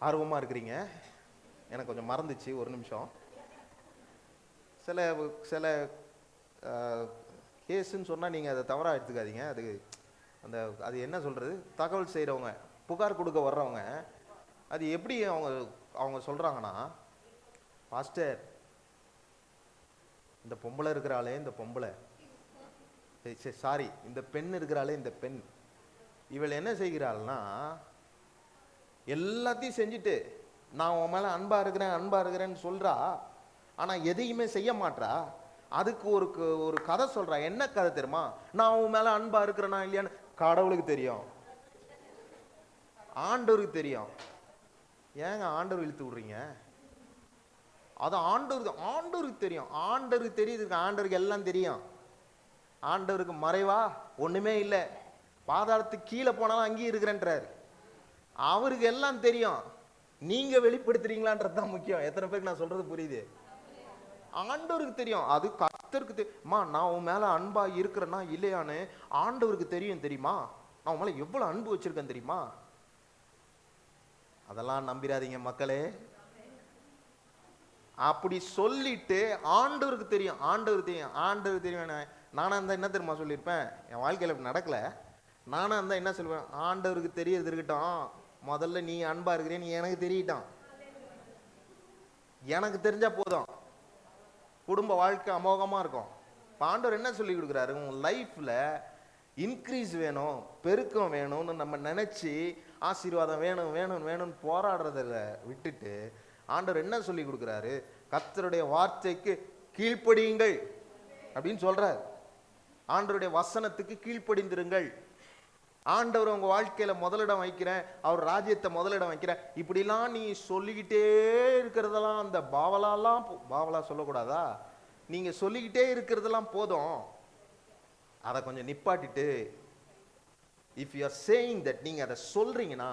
ஆர்வமாக இருக்கிறீங்க, எனக்கு கொஞ்சம் மறந்துச்சு, ஒரு நிமிஷம். சில சில கேஸுன்னு சொன்னால் நீங்கள் அதை தவறாக எடுத்துக்காதீங்க. அது என்ன சொல்கிறது, தகவல் செய்கிறவங்க, புகார் கொடுக்க வர்றவங்க, அது எப்படி அவங்க சொல்கிறாங்கன்னா, பாஸ்டர் இந்த பொம்பளை இருக்கிறாளே, இந்த பொம்பளை சாரி இந்த பெண் இருக்கிறாளே, இந்த பெண் இவள் என்ன செய்கிறாள்னா, எல்லாத்தையும் செஞ்சுட்டு நான் உன் மேலே அன்பாக இருக்கிறேன்னு சொல்கிறா, ஆனால் எதையுமே செய்ய மாட்டா. அதுக்கு ஒரு கதை சொல்கிறா. என்ன கதை தெரியுமா? நான் உன் மேலே அன்பாக இருக்கிறேனா இல்லையான்னு கடவுளுக்கு தெரியும், ஆண்டவருக்கு தெரியும். ஏங்க ஆண்டவர் இழுத்து விடுறீங்க? அது ஆண்டவருக்கு தெரியும். ஆண்டவருக்கு தெரியுது. ஆண்டவருக்கு எல்லாம் தெரியும். ஆண்டவருக்கு மறைவா ஒண்ணுமே இல்லை. பாதாளத்துக்கு கீழே போனாலும் அங்கேயும் இருக்கிறேன்றாரு. அவருக்கு எல்லாம் தெரியும். நீங்க வெளிப்படுத்துறீங்களான்றது தான் முக்கியம். எத்தனை பேருக்கு நான் சொல்றது புரியுது? ஆண்டவருக்கு தெரியும். அது கர்த்தருக்கு தெரியுமா? நான் உன் மேல அன்பா இருக்கிறேன்னா இல்லையான்னு ஆண்டவருக்கு தெரியும். தெரியுமா? நான் உன் மேல எவ்வளவு அன்பு வச்சிருக்கேன் தெரியுமா? அதெல்லாம் நம்பிராதீங்க மக்களே. அப்படி சொல்லிட்டு ஆண்டவருக்கு தெரியும், ஆண்டவருக்கு தெரியும். நானா இருந்தா என்ன தெரியுமா சொல்லியிருப்பேன்? என் வாழ்க்கையில இப்படி நடக்கல. நானா இருந்தா என்ன சொல்லுவேன்? ஆண்டவருக்கு தெரியறது இருக்கட்டும், முதல்ல நீ அன்பா இருக்கிறேன்னு எனக்கு தெரியட்டான். எனக்கு தெரிஞ்சா போதும், குடும்ப வாழ்க்கை அமோகமா இருக்கும். ஆண்டவர் என்ன சொல்லி கொடுக்குறாரு? உன் லைஃப்ல இன்க்ரீஸ் வேணும், பெருக்கம் வேணும்னு நம்ம நினைச்சு ஆசீர்வாதம் வேணும்னு போராடுறதில் விட்டுட்டு ஆண்டவர் என்ன சொல்லி கொடுக்குறாரு? கர்த்தருடைய வார்த்தைக்கு கீழ்ப்படியுங்கள் அப்படின்னு சொல்றார். ஆண்டவருடைய வசனத்துக்கு கீழ்ப்படிந்திருங்கள். ஆண்டவர் உங்க வாழ்க்கையில முதலிடம் வைக்கிறேன், அவர் ராஜ்யத்தை முதலிடம் வைக்கிறேன், இப்படிலாம் நீ சொல்லிக்கிட்டே இருக்கிறதெல்லாம், அந்த பாவலா சொல்லக்கூடாதா? நீங்க சொல்லிக்கிட்டே இருக்கிறதெல்லாம் போதும். அதை கொஞ்சம் நிப்பாட்டிட்டு, if you are saying that, நீங்க அதை சொல்றீங்கன்னா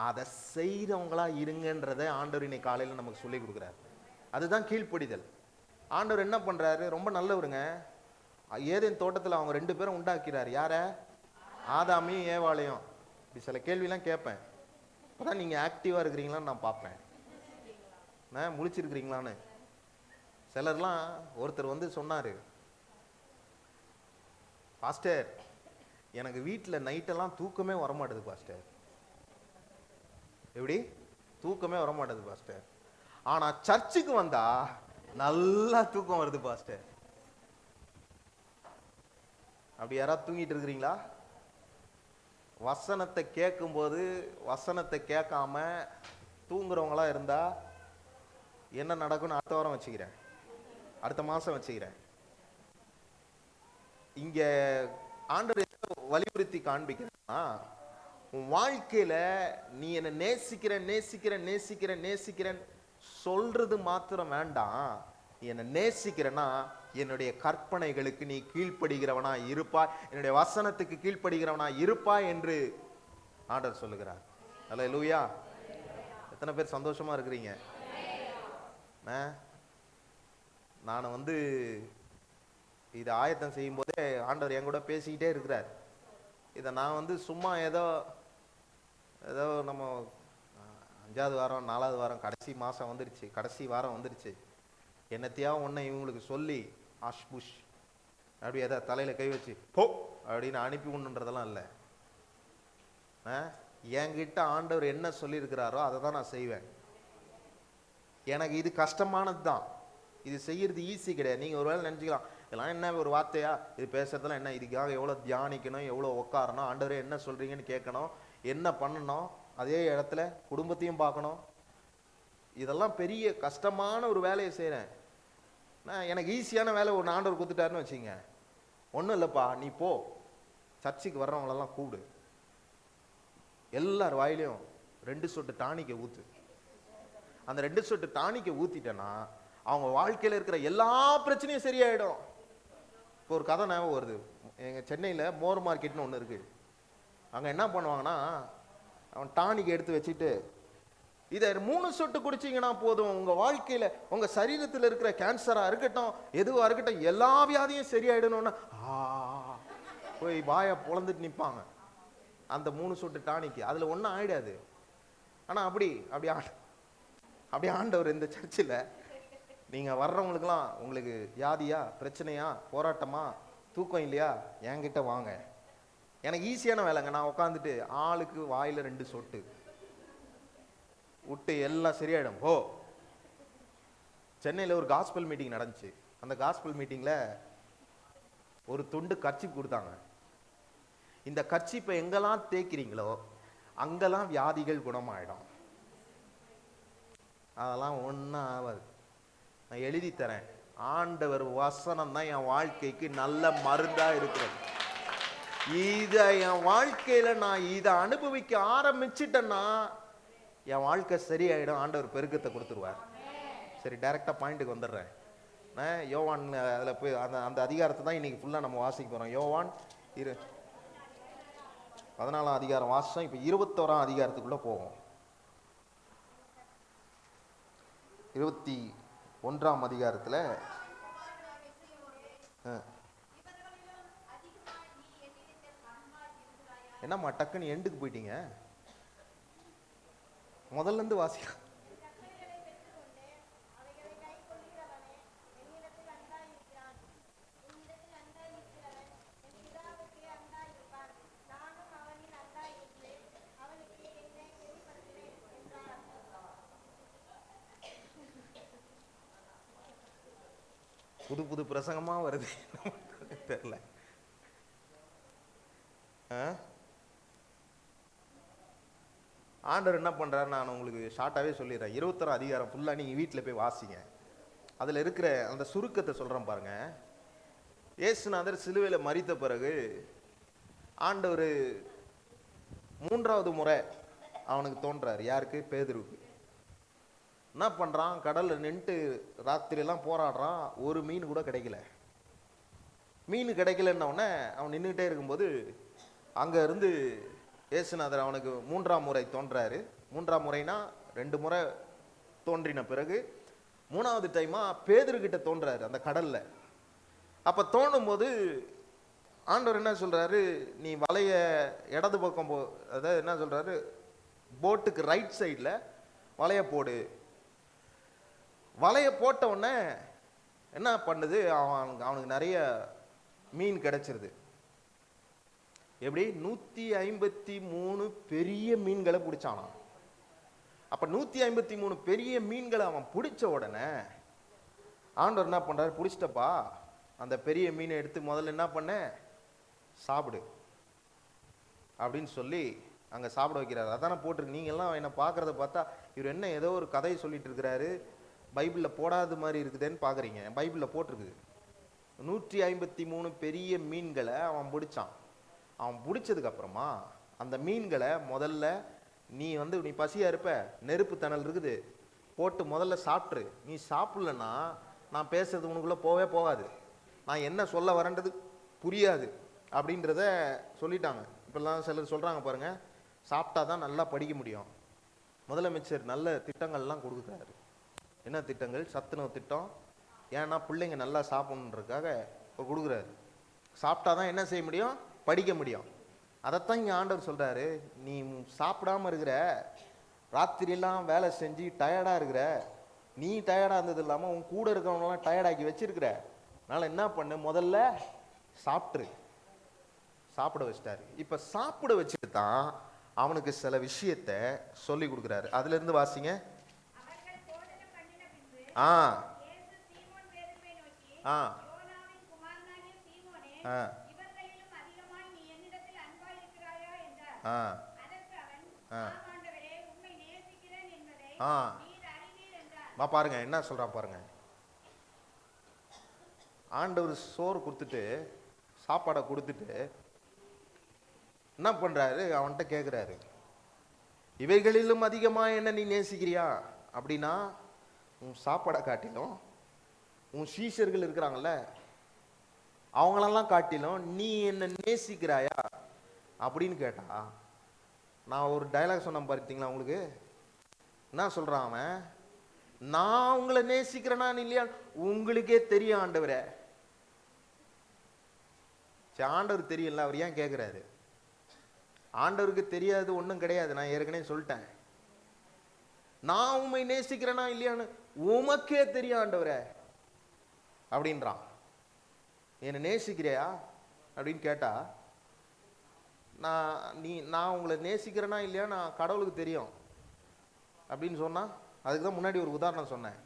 அதை செய்கிறவங்களா இருங்கன்றதை ஆண்டவர் இன்னைக்கு காலையில் நமக்கு சொல்லி கொடுக்குறாரு. அதுதான் கீழ்ப்படிதல். ஆண்டவர் என்ன பண்றாரு? ரொம்ப நல்லவருங்க. ஏதேன் தோட்டத்தில் அவங்க 2 பேரும் உண்டாக்கிறார். யார? ஆதாமையும் ஏவாளையும். இப்படி சில கேள்விலாம் கேட்பேன். அப்பதான் நீங்க ஆக்டிவா இருக்கிறீங்களான்னு நான் பார்ப்பேன், முழிச்சிருக்கிறீங்களான்னு. சிலர்லாம், ஒருத்தர் வந்து சொன்னாரு, பாஸ்டர் எனக்கு வீட்டில் நைட்டெல்லாம் தூக்கமே வரமாட்டேது பாஸ்டர். எப்படி? தூக்கமே வரமாட்டேது பாஸ்டர். ஆனா சர்ச்சுக்கு வந்தா நல்லா தூக்கம் வருது பாஸ்டர். அப்படி யாராவது தூங்கிட்டு இருக்கிறீங்களா? வசனத்தை கேட்கும் போது வசனத்தை கேட்காம தூங்குறவங்களா இருந்தா என்ன நடக்கும்னு அடுத்த வாரம் வச்சுக்கிறேன், அடுத்த மாசம் வச்சுக்கிறேன். இங்க ஆண்டவர் வலியுறுத்தி காண்பிக்கிறேன்னா, உன் வாழ்க்கையில நீ என்ன நேசிக்கிறேன் சொல்றது மாத்திரம் வேண்டாம். என்னை நேசிக்கிறேன்னா என்னுடைய கற்பனைகளுக்கு நீ கீழ்ப்படுகிறவனா இருப்பாய், என்னுடைய வசனத்துக்கு கீழ்ப்படுகிறவனா இருப்பாய் என்று ஆண்டவர் சொல்லுகிறார். அல்லேலூயா. எத்தனை பேர் சந்தோஷமா இருக்கிறீங்க? நான் வந்து இதை ஆயத்தம் செய்யும் போதே ஆண்டவர் என் கூட பேசிக்கிட்டே இருக்கிறார். இதை நான் வந்து சும்மா ஏதோ நம்ம 5வது வாரம் 4வது வாரம் கடைசி மாதம் வந்துருச்சு, கடைசி வாரம் வந்துருச்சு, என்னத்தையாவது ஒன்று இவங்களுக்கு சொல்லி ஆஷ்புஷ் அப்படி எதாவது தலையில் கை வச்சு போ அப்படின்னு அனுப்பி விடணுன்றதெல்லாம் இல்லை. என்கிட்ட ஆண்டவர் என்ன சொல்லியிருக்கிறாரோ அதை தான் நான் செய்வேன். எனக்கு இது கஷ்டமானது தான், இது செய்யறது ஈஸி கிடையாது. நீங்கள் ஒரு வேளை நினச்சிக்கலாம், இதெல்லாம் என்ன ஒரு வார்த்தையா, இது பேசுறதுலாம் என்ன, இதுக்காக எவ்வளோ தியானிக்கணும், எவ்வளோ உட்காரணும், ஆண்டவரே என்ன சொல்கிறீங்கன்னு கேட்கணும், என்ன பண்ணணும், அதே இடத்துல குடும்பத்தையும் பார்க்கணும், இதெல்லாம் பெரிய கஷ்டமான ஒரு வேலையை செய்கிறேன். நான் எனக்கு ஈஸியான வேலை ஒரு ஆண்டவர் கொடுத்துட்டாருன்னு வச்சுங்க, ஒன்றும் இல்லைப்பா, நீ போ சர்ச்சுக்கு வர்றவங்களெல்லாம் கூப்பிடு, எல்லார் வாயிலையும் 2 சொட்டு டானிக்கை ஊற்று. அந்த 2 சொட்டு டானிக்கை ஊற்றிட்டேன்னா அவங்க வாழ்க்கையில் இருக்கிற எல்லா பிரச்சனையும் சரியாயிடும். இப்போ ஒரு கதை ஞாபகம் வருது. எங்கள் சென்னையில் மோர் மார்க்கெட்னு ஒன்று இருக்குது. அங்கே என்ன பண்ணுவாங்கன்னா, அவன் டானிக் எடுத்து வச்சுட்டு, இதை 3 சொட்டு குடிச்சிங்கன்னா போதும், உங்கள் வாழ்க்கையில் உங்கள் சரீரத்தில் இருக்கிற கேன்சராக இருக்கட்டும், எதுவாக இருக்கட்டும், எல்லா வியாதியும் சரியாயிடணும்னா போய் வாயை பொழந்துட்டு நிற்பாங்க. அந்த 3 சொட்டு டானிக்கு அதில் ஒன்றும் ஆயிடாது. ஆனால் அப்படி ஆண்டவர் இந்த சர்ச்சில் நீங்கள் வர்றவங்களுக்கெல்லாம், உங்களுக்கு வியாதியா, பிரச்சனையா, போராட்டமா, தூக்கம் இல்லையா, என்கிட்ட வாங்க. எனக்கு ஈஸியான வேலைங்க. நான் உட்காந்துட்டு ஆளுக்கு வாயில் 2 சொட்டு விட்டு எல்லாம் சரியாயிடும். சென்னையில் ஒரு காஸ்பல் மீட்டிங் நடந்துச்சு. அந்த காஸ்பல் மீட்டிங்கில் ஒரு துண்டு கர்ச்சீப் கொடுத்தாங்க. இந்த கர்ச்சீப்பை எங்கெல்லாம் தேய்க்கிறீங்களோ அங்கெல்லாம் வியாதிகள் குணமாயிடும். அதெல்லாம் ஒன்றும் ஆகாது. நான் எழுதி தரேன். ஆண்டவர் வசனம் தான் என் வாழ்க்கைக்கு நல்ல மருந்தா இருக்கிறது. இதை என் வாழ்க்கையில நான் இதை அனுபவிக்க ஆரம்பிச்சிட்டேன்னா என் வாழ்க்கை சரியாயிடும். ஆண்டவர் பெருக்கத்தை கொடுத்துருவார். சரி, டைரக்டா பாயிண்ட்டுக்கு வந்துடுறேன். யோவான் அதில் போய் அந்த அதிகாரத்தை தான் இன்னைக்கு ஃபுல்லாக நம்ம வாசிக்க போகிறோம். யோவான் 14ஆம் அதிகாரம் வாசம். இப்போ 21ஆம் அதிகாரத்துக்குள்ளே போவோம். 21ஆம் அதிகாரத்தில் என்னம்மா டக்குன்னு எண்டுக்கு போயிட்டீங்க? முதல்ல இருந்து வாசிக்க. புது புது பிரசங்கமா வருது, தெரியல. ஆண்டவர் என்ன பண்றாரு, நான் உங்களுக்கு ஷார்ட்டாவே சொல்லிடுறேன். 21ஆம் அதிகாரம் ஃபுல்லா நீங்க வீட்டில் போய் வாசிங்க. அதுல இருக்கிற அந்த சுருக்கத்தை சொல்றேன் பாருங்க. இயேசுநாதர் சிலுவையில் மரித்த பிறகு ஆண்டவர் 3வது முறை அவனுக்கு தோன்றாரு. யாருக்கு? பேதுருக்கு. என்ன பண்றான், கடல்ல நின்று ராத்திரியெல்லாம் போராடுறான். ஒரு மீன் கூட கிடைக்கல. மீன் கிடைக்கலன்ன உடனே அவன் நின்றுட்டே இருக்கும்போது அங்க இருந்து இயேசுநாதர் அவனுக்கு 3ஆம் முறை தோன்றாரு. 3ஆம் முறைனா 2 முறை தோன்றின பிறகு 3வது டைமா பேதுருக்கிட்ட தோன்றாரு அந்த கடல்ல. அப்ப தோணும் போது ஆண்டவர் என்ன சொல்றாரு, நீ வலைய இடது பக்கம் அதாவது என்ன சொல்றாரு, போட்டுக்கு ரைட் சைட்ல வலைய போடு. வலைய போட்ட உடனே என்ன பண்ணுது, அவனுக்கு நிறைய மீன் கிடைச்சிருது. எப்படி? 153 பெரிய மீன்களை பிடிச்சானா. அப்ப 153 பெரிய மீன்களை அவன் பிடிச்ச உடனே ஆண்டவர் என்ன பண்றாரு, பிடிச்சிட்டப்பா, அந்த பெரிய மீனை எடுத்து முதல்ல என்ன பண்ண, சாப்பிடு அப்படின்னு சொல்லி அங்க சாப்பிட வைக்கிறாரு. அதான போட்டிருக்கு. நீங்க எல்லாம் என்ன பாக்குறத பார்த்தா இவர் என்ன ஏதோ ஒரு கதையை சொல்லிட்டு இருக்கிறாரு, பைபிள்ல போடாத மாதிரி இருக்குதுன்னு பாக்குறீங்க. பைபிள்ல போட்டிருக்குது. 153 பெரிய மீன்களை அவன் பிடிச்சான். அவன் பிடிச்சதுக்கு அப்புறமா அந்த மீன்களை முதல்ல நீ பசியா இருப்ப, நெருப்பு தணல் இருக்குது, போட்டு முதல்ல சாப்பிட்ரு. நீ சாப்பிடலன்னா நான் பேசுறது உனக்குள்ள போவே போகாது, நான் என்ன சொல்ல வரேன்றது புரியாது அப்படின்றத சொல்லிட்டாங்க. இப்பெல்லாம் சிலர் சொல்றாங்க பாருங்க, சாப்பிட்டாதான் நல்லா படிக்க முடியும். முதலமைச்சர் நல்ல திட்டங்கள்லாம் கொடுக்குறாரு. என்ன திட்டங்கள்? சத்துணவு திட்டம். ஏன்னா பிள்ளைங்க நல்லா சாப்பிடணுன்றதுக்காக கொடுக்குறாரு. சாப்பிட்டாதான் என்ன செய்ய முடியும், படிக்க முடியும். அதைத்தான் இங்கே ஆண்டவர் சொல்றாரு, நீ சாப்பிடாம இருக்கிற, ராத்திரியெல்லாம் வேலை செஞ்சு டயர்டா இருக்கிற, நீ டயர்டா இருந்தது இல்லாம உன் கூட இருக்கிறவங்களாம் டயர்டாக்கி வச்சிருக்கிற. அதனால என்ன பண்ணு, முதல்ல சாப்பிட்ரு. சாப்பிட வச்சிட்டாரு. இப்ப சாப்பிட வச்சுட்டு தான் அவனுக்கு சில விஷயத்த சொல்லி கொடுக்குறாரு. அதுல இருந்து வாசிங்க. ஆ ஆ ஆ பாருங்க என்ன சொல்றான் பாருங்க. ஆண்டவர் சோறு கொடுத்துட்டு, சாப்பாடை கொடுத்துட்டு என்ன பண்றாரு, அவன்கிட்ட கேட்கிறாரு, இவைகளிலும் அதிகமா என்ன நீ நேசிக்கிறியா? அப்படின்னா உன் சாப்பாடை காட்டிலும் உன் சீஷர்கள் இருக்கிறாங்கல்ல அவங்களெல்லாம் காட்டிலும் நீ என்ன நேசிக்கிறாயா அப்படின்னு கேட்டா, நான் ஒரு டைலாக் சொன்ன பார்த்தீங்களா உங்களுக்கு? என்ன சொல்றான் அவன்? நான் உங்களை நேசிக்கிறேனா இல்லையா உங்களுக்கே தெரியும் ஆண்டவரே. ஆண்டவர் தெரியல, அவர் ஏன் கேட்கிறாரு? ஆண்டவருக்கு தெரியாது ஒன்றும் கிடையாது, நான் ஏற்கனவே சொல்லிட்டேன். நான் உண்மை நேசிக்கிறேனா இல்லையான்னு உமக்கே தெரியும் ஆண்டவரே அப்படின்றான். என்ன நேசிக்கிறியா அப்படின்னு கேட்டா, நான் உங்களை நேசிக்கிறேனா இல்லையா நான் கடவுளுக்கு தெரியும் அப்படின்னு சொன்னா, அதுக்கு தான் முன்னாடி ஒரு உதாரணம் சொன்னேன்.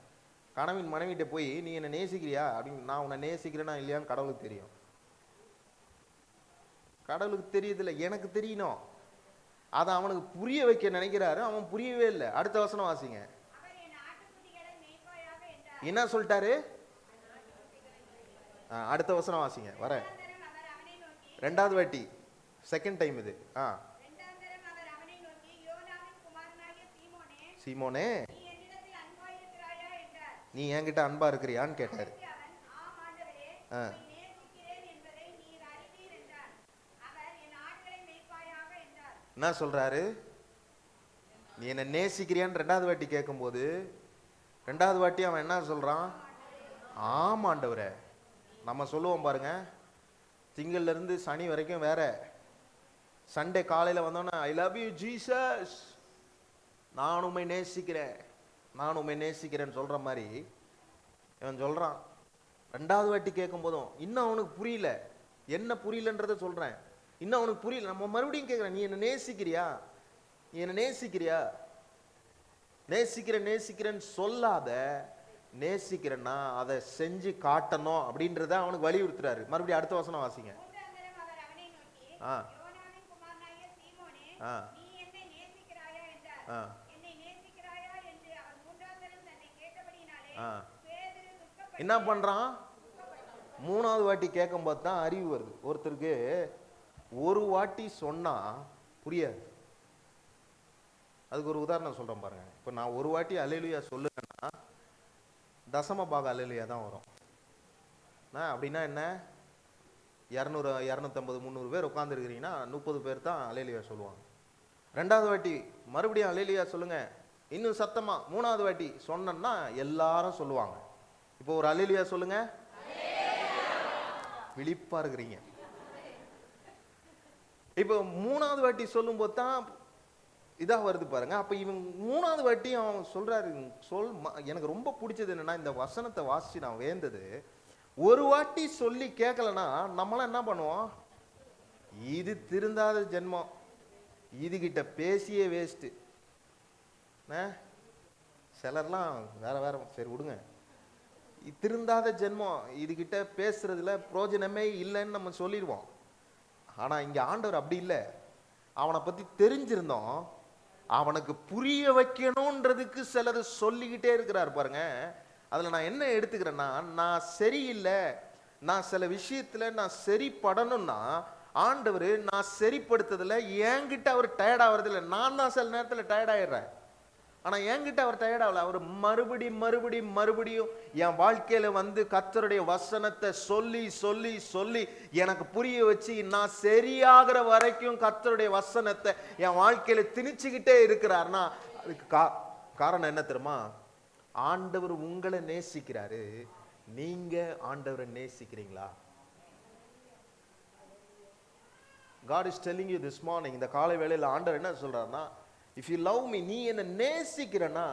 கணவன் மனைவிட்ட போய் நீ என்ன நேசிக்கிறியா அப்படின்னு, நான் உன்னை நேசிக்கிறேனா இல்லையான்னு கடவுளுக்கு தெரியும். கடவுளுக்கு தெரியுதில்ல, எனக்கு தெரியணும். அதை அவனுக்கு புரிய வைக்க நினைக்கிறாரு, அவன் புரியவே இல்லை. அடுத்த வசனம் வாசிங்க. என்ன சொல்லிட்டாரு? அடுத்த வசனம் வாசிங்க. வர ரெண்டாவது வாட்டி, செகண்ட் டைம் இது. சீமோனே, நீ என்கிட்ட அன்பா இருக்கிறியான்னு கேட்டாரு. என்ன சொல்றாரு? நீ என்ன நேசிக்கிறியான்னு ரெண்டாவது வாட்டி கேட்கும்போது, ரெண்டாவது வாட்டி அவன் என்ன சொல்றான்? ஆமா ஆண்டவரே. நம்ம சொல்லுவோம் பாருங்க, திங்கள்ல இருந்து சனி வரைக்கும் வேற, சண்டே காலையில வந்தோன்னா ஐ லவ் யூ ஜீசஸ், நான் உண்மை நேசிக்கிறேன், நான் உண்மை நேசிக்கிறேன்னு சொல்ற மாதிரி இவன் சொல்றான். ரெண்டாவது வாட்டி கேட்கும் போதும் இன்னும் அவனுக்கு புரியல. என்ன புரியலன்றத சொல்றேன், இன்னும் அவனுக்கு புரியல. நம்ம மறுபடியும் கேட்கிறேன், நீ என்ன நேசிக்கிறியா? நீ என்ன நேசிக்கிறியா? நேசிக்கிறேன்னு சொல்லாத, நேசிக்கிறேன்னா அதை செஞ்சு காட்டணும் அப்படின்றத அவனுக்கு வலியுறுத்துறாரு. மறுபடியும் அடுத்த வசனம் வாசிங்க. என்ன பண்றான்? மூணாவது வாட்டி கேட்கும் போது தான் அறிவு வருது. ஒருத்தருக்கு ஒரு வாட்டி சொன்னா புரியாது. அதுக்கு ஒரு உதாரணம் சொல்றேன் பாருங்க. இப்போ நான் ஒரு வாட்டி அல்லேலூயா சொல்லுங்கன்னா தசம பாக அல்லேலூயா தான் வரும். அப்படின்னா என்ன? 200 250 300 பேர் உட்காந்துருக்கிறீங்கன்னா 30 பேர் தான் அல்லேலூயா சொல்லுவாங்க. ரெண்டாவது வாட்டி மறுபடியும் அல்லேலூயா சொல்லுங்க, இன்னும் சத்தமா மூணாவது வாட்டி சொன்னா எல்லாரும் சொல்லுவாங்க. இப்போ ஒரு அல்லேலூயா சொல்லுங்க, விழிப்பா இருக்கிறீங்க. இப்போ மூணாவது வாட்டி சொல்லும் போது தான் இதா வருது பாருங்க. அப்ப இவன் மூணாவது வாட்டி அவன் சொல்றாரு, எனக்கு ரொம்ப பிடிச்சது என்னன்னா, இந்த வசனத்தை வாசிச்சு நான் வேந்தது, ஒரு வாட்டி சொல்லி கேட்கலன்னா நம்மளாம் என்ன பண்ணுவோம்? இது திருந்தாத ஜென்மம், இதுகிட்ட பேசியே வேஸ்ட். சிலர்லாம் வேற வேற, சரி விடுங்க, திருந்தாத ஜென்மம், இதுகிட்ட பேசுறதுல பிரயோஜனமே இல்லைன்னு நம்ம சொல்லிடுவோம். ஆனா இங்க ஆண்டவர் அப்படி இல்லை. அவனை பத்தி தெரிஞ்சிருந்தோம், அவனுக்கு புரிய வைக்கணும்ன்றதுக்கு சிலர் சொல்லிக்கிட்டே இருக்கிறார் பாருங்க. அதுல நான் என்ன எடுத்துக்கிறேன்னா, நான் சரியில்லை, நான் சில விஷயத்துல நான் சரிப்படணும்னா ஆண்டவர் நான் சரிப்படுத்துறதுல என்கிட்ட அவர் டயர்ட் ஆகிறது இல்லை. நான் தான் சில நேரத்தில் டயர்ட் ஆயிடுறேன். ஆனா என்கிட்ட அவர் டயர்ட் ஆகல. அவர் மறுபடியும் என் வாழ்க்கையில வந்து கர்த்தருடைய வசனத்தை சொல்லி சொல்லி சொல்லி எனக்கு புரிய வச்சு நான் சரியாகிற வரைக்கும் கர்த்தருடைய வசனத்தை என் வாழ்க்கையில திணிச்சுக்கிட்டே இருக்கிறார்னா அதுக்கு காரணம் என்ன தெரியுமா? ஆண்டவர் உங்களை நேசிக்கிறாரு. நீங்க ஆண்டவரை நேசிக்கிறீங்களா? God is telling you this morning, இந்த காலை வேளையில ஆண்டவர் என்ன சொல்றாருன்னா, if you love me, நீ என்ன நேசிக்கிறனா